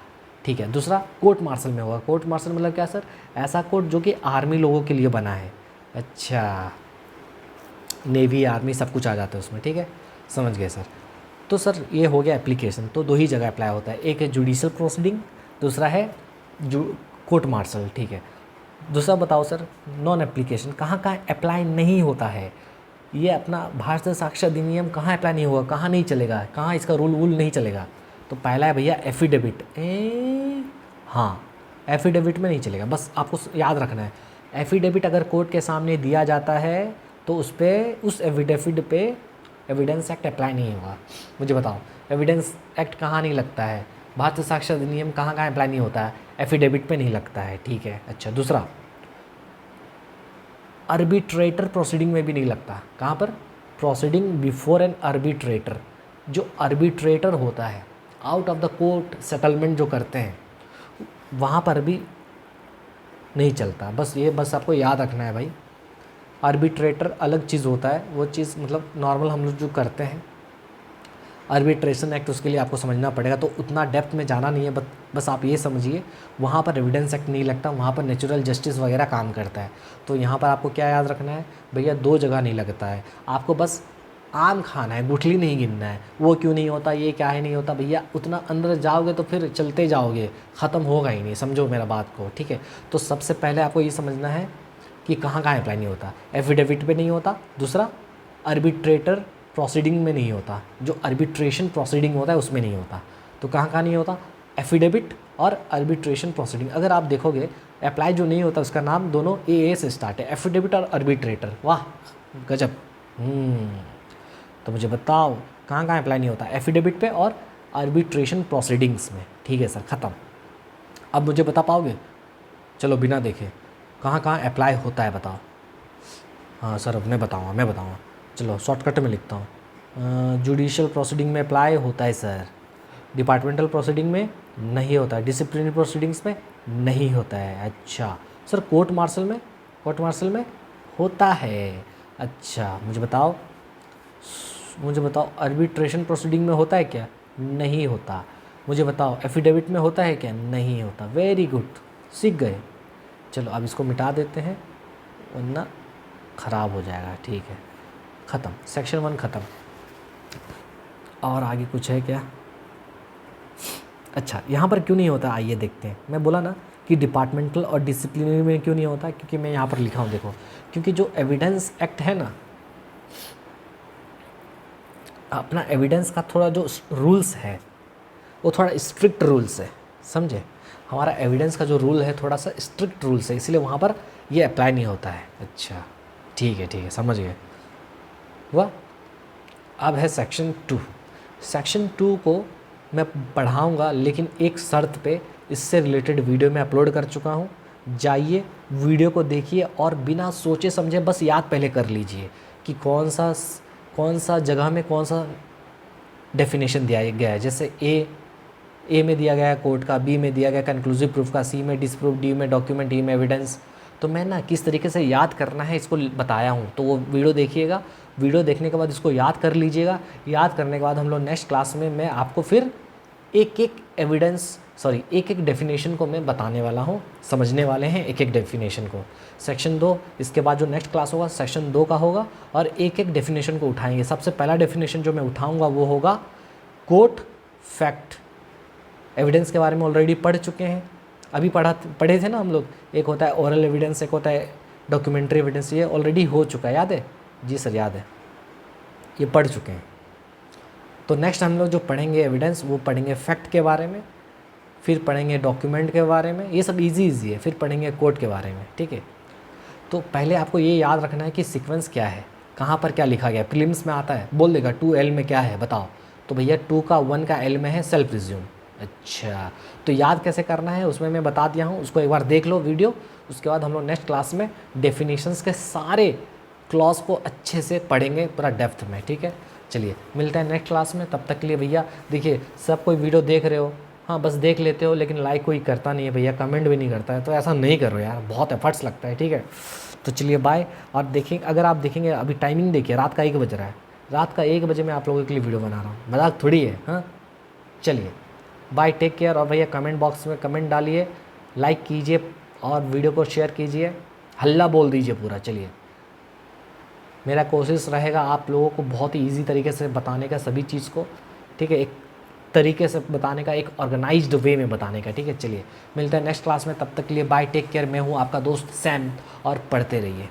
S1: ठीक है, दूसरा कोर्ट मार्शल में होगा। कोर्ट मार्शल मतलब क्या सर? ऐसा कोर्ट जो कि आर्मी लोगों के लिए बना है। अच्छा, नेवी, आर्मी सब कुछ आ जाता है उसमें। ठीक है, समझ गए सर। तो सर ये हो गया एप्लीकेशन, तो दो ही जगह अप्लाई होता है, एक है जुडिशियल प्रोसीडिंग, दूसरा है कोर्ट मार्शल। ठीक है, दूसरा बताओ सर, नॉन एप्लीकेशन कहाँ कहाँ अप्लाई नहीं होता है? ये अपना भारतीय साक्ष्य अधिनियम कहाँ अप्लाई नहीं होगा, कहाँ नहीं चलेगा, कहाँ इसका रूल वूल नहीं चलेगा? तो पहला है भैया एफिडेविट। हाँ, एफिडेविट में नहीं चलेगा, बस आपको याद रखना है। एफिडेविट अगर कोर्ट के सामने दिया जाता है तो उस एफिडेविट पे एविडेंस एक्ट अप्लाई नहीं होगा। मुझे बताओ, एविडेंस एक्ट कहाँ नहीं लगता है? भारतीय साक्ष्य अधिनियम कहाँ कहाँ अप्लाई नहीं होता है? एफिडेविट पे नहीं लगता है। ठीक है, अच्छा, दूसरा आर्बिट्रेटर प्रोसीडिंग में भी नहीं लगता। कहाँ पर? Proceeding before N arbitrator. जो आर्बिट्रेटर होता है, out of the court settlement जो करते हैं, वहाँ पर भी नहीं चलता। बस आपको याद रखना है भाई, आर्बिट्रेटर अलग चीज़ होता है। वो चीज़ मतलब नॉर्मल हम लोग जो करते हैं, आर्बिट्रेशन एक्ट, उसके लिए आपको समझना पड़ेगा, तो उतना डेप्थ में जाना नहीं है। बस आप ये समझिए, वहाँ पर एविडेंस एक्ट नहीं लगता, वहाँ पर नेचुरल जस्टिस वगैरह काम करता है। तो यहाँ पर आपको क्या याद रखना है भैया? दो जगह नहीं लगता है, आपको बस आम खाना है, गुठली नहीं गिनना है। वो क्यों नहीं होता, ये क्या है नहीं होता भैया, उतना अंदर जाओगे तो फिर चलते जाओगे, ख़त्म होगा ही नहीं। समझो मेरा बात को, ठीक है? तो सबसे पहले आपको ये समझना है कि कहाँ कहाँ अप्लाई नहीं होता। एफिडेविट पे नहीं होता, दूसरा आर्बिट्रेटर प्रोसीडिंग में नहीं होता, जो आर्बिट्रेशन प्रोसीडिंग होता है उसमें नहीं होता। तो कहाँ कहाँ नहीं होता? एफिडेविट और आर्बिट्रेशन प्रोसीडिंग। अगर आप देखोगे अप्लाई जो नहीं होता उसका नाम दोनों ए से स्टार्ट है, एफिडेविट और आर्बिट्रेटर। वाह गजब। तो मुझे बताओ कहाँ कहाँ अप्लाई नहीं होता? एफिडेविट पे और आर्बिट्रेशन प्रोसीडिंग्स में। ठीक है सर, ख़त्म। अब मुझे बता पाओगे? चलो बिना देखे कहाँ कहाँ अप्लाई होता है बताओ। हाँ सर, अब मैं बताऊँगा। चलो शॉर्टकट में लिखता हूँ। जुडिशियल प्रोसीडिंग में अप्लाई होता है सर, डिपार्टमेंटल प्रोसीडिंग में नहीं होता है, डिसिप्लिनरी प्रोसीडिंग्स में नहीं होता है। अच्छा सर, कोर्ट मार्शल में होता है। अच्छा मुझे बताओ आर्बिट्रेशन प्रोसीडिंग में होता है क्या? नहीं होता। मुझे बताओ एफिडेविट में होता है क्या? नहीं होता। वेरी गुड, सीख गए। चलो अब इसको मिटा देते हैं वरना ख़राब हो जाएगा। ठीक है, ख़त्म, सेक्शन 1 ख़त्म। और आगे कुछ है क्या? अच्छा, यहाँ पर क्यों नहीं होता आइए देखते हैं। मैं बोला ना कि डिपार्टमेंटल और डिसिप्लिनरी में क्यों नहीं होता, क्योंकि मैं यहाँ पर लिखा हूँ, देखो, क्योंकि जो एविडेंस एक्ट है ना, अपना एविडेंस का थोड़ा जो रूल्स है वो थोड़ा स्ट्रिक्ट रूल्स है, समझे? हमारा एविडेंस का जो रूल है थोड़ा सा स्ट्रिक्ट रूल्स है, इसलिए वहाँ पर ये अप्लाई नहीं होता है। अच्छा ठीक है, समझ गए। वाह, अब है सेक्शन 2। सेक्शन 2 को मैं पढ़ाऊँगा, लेकिन एक शर्त पे। इससे रिलेटेड वीडियो मैं अपलोड कर चुका हूँ, जाइए वीडियो को देखिए और बिना सोचे समझे बस याद पहले कर लीजिए कि कौन सा जगह में कौन सा डेफिनेशन दिया गया है। जैसे ए में दिया गया है कोर्ट का, बी में दिया गया कंक्लूसिव प्रूफ का, सी में डिसप्रूफ, डी में डॉक्यूमेंट, ई में एविडेंस। तो मैं ना किस तरीके से याद करना है इसको बताया हूँ, तो वो वीडियो देखिएगा। वीडियो देखने के बाद इसको याद कर लीजिएगा। याद करने के बाद हम लोग नेक्स्ट क्लास में मैं आपको फिर एक एक डेफिनेशन को मैं बताने वाला हूँ, समझने वाले हैं एक एक डेफिनेशन को। सेक्शन 2 इसके बाद जो नेक्स्ट क्लास होगा सेक्शन 2 का होगा, और एक एक डेफिनेशन को उठाएंगे। सबसे पहला डेफिनेशन जो मैं उठाऊंगा वो होगा कोर्ट फैक्ट। एविडेंस के बारे में ऑलरेडी पढ़ चुके हैं, अभी पढ़े थे ना हम लोग। एक होता है ओरल एविडेंस, एक होता है डॉक्यूमेंट्री एविडेंस। ये ऑलरेडी हो चुका है, याद है? जी सर याद है, ये पढ़ चुके हैं। तो नेक्स्ट हम लोग जो पढ़ेंगे एविडेंस, वो पढ़ेंगे फैक्ट के बारे में, फिर पढ़ेंगे डॉक्यूमेंट के बारे में। ये सब इजी है। फिर पढ़ेंगे कोर्ट के बारे में, ठीक है? तो पहले आपको ये याद रखना है कि सीक्वेंस क्या है, कहाँ पर क्या लिखा गया है। प्रीलिम्स में आता है, बोल देगा 2L में क्या है बताओ, तो भैया 2 का 1 का L में है सेल्फ रिज्यूम। अच्छा, तो याद कैसे करना है उसमें मैं बता दिया हूँ, उसको एक बार देख लो वीडियो। उसके बाद हम लोग नेक्स्ट क्लास में डेफिनेशंस के सारे क्लॉज को अच्छे से पढ़ेंगे पूरा डेप्थ में, ठीक है? चलिए मिलते हैं नेक्स्ट क्लास में। तब तक के लिए भैया देखिए, सब कोई वीडियो देख रहे हो, हाँ बस देख लेते हो, लेकिन लाइक कोई करता नहीं है भैया, कमेंट भी नहीं करता है, तो ऐसा नहीं करो यार, बहुत एफर्ट्स लगता है, ठीक है? तो चलिए बाय। और देखिए, अगर आप देखेंगे अभी टाइमिंग देखिए, रात का 1 बज रहा है। रात का 1 बजे मैं आप लोगों के लिए वीडियो बना रहा हूँ, मजाक थोड़ी है। हाँ चलिए बाय, टेक केयर। और भैया कमेंट बॉक्स में कमेंट डालिए, लाइक कीजिए और वीडियो को शेयर कीजिए, हल्ला बोल दीजिए पूरा। चलिए, मेरा कोशिश रहेगा आप लोगों को बहुत ही ईजी तरीके से बताने का सभी चीज़ को, ठीक है? एक तरीके से बताने का, एक ऑर्गेनाइज्ड वे में बताने का, ठीक है? चलिए मिलते हैं नेक्स्ट क्लास में, तब तक के लिए बाय, टेक केयर। मैं हूँ आपका दोस्त सैम, और पढ़ते रहिए।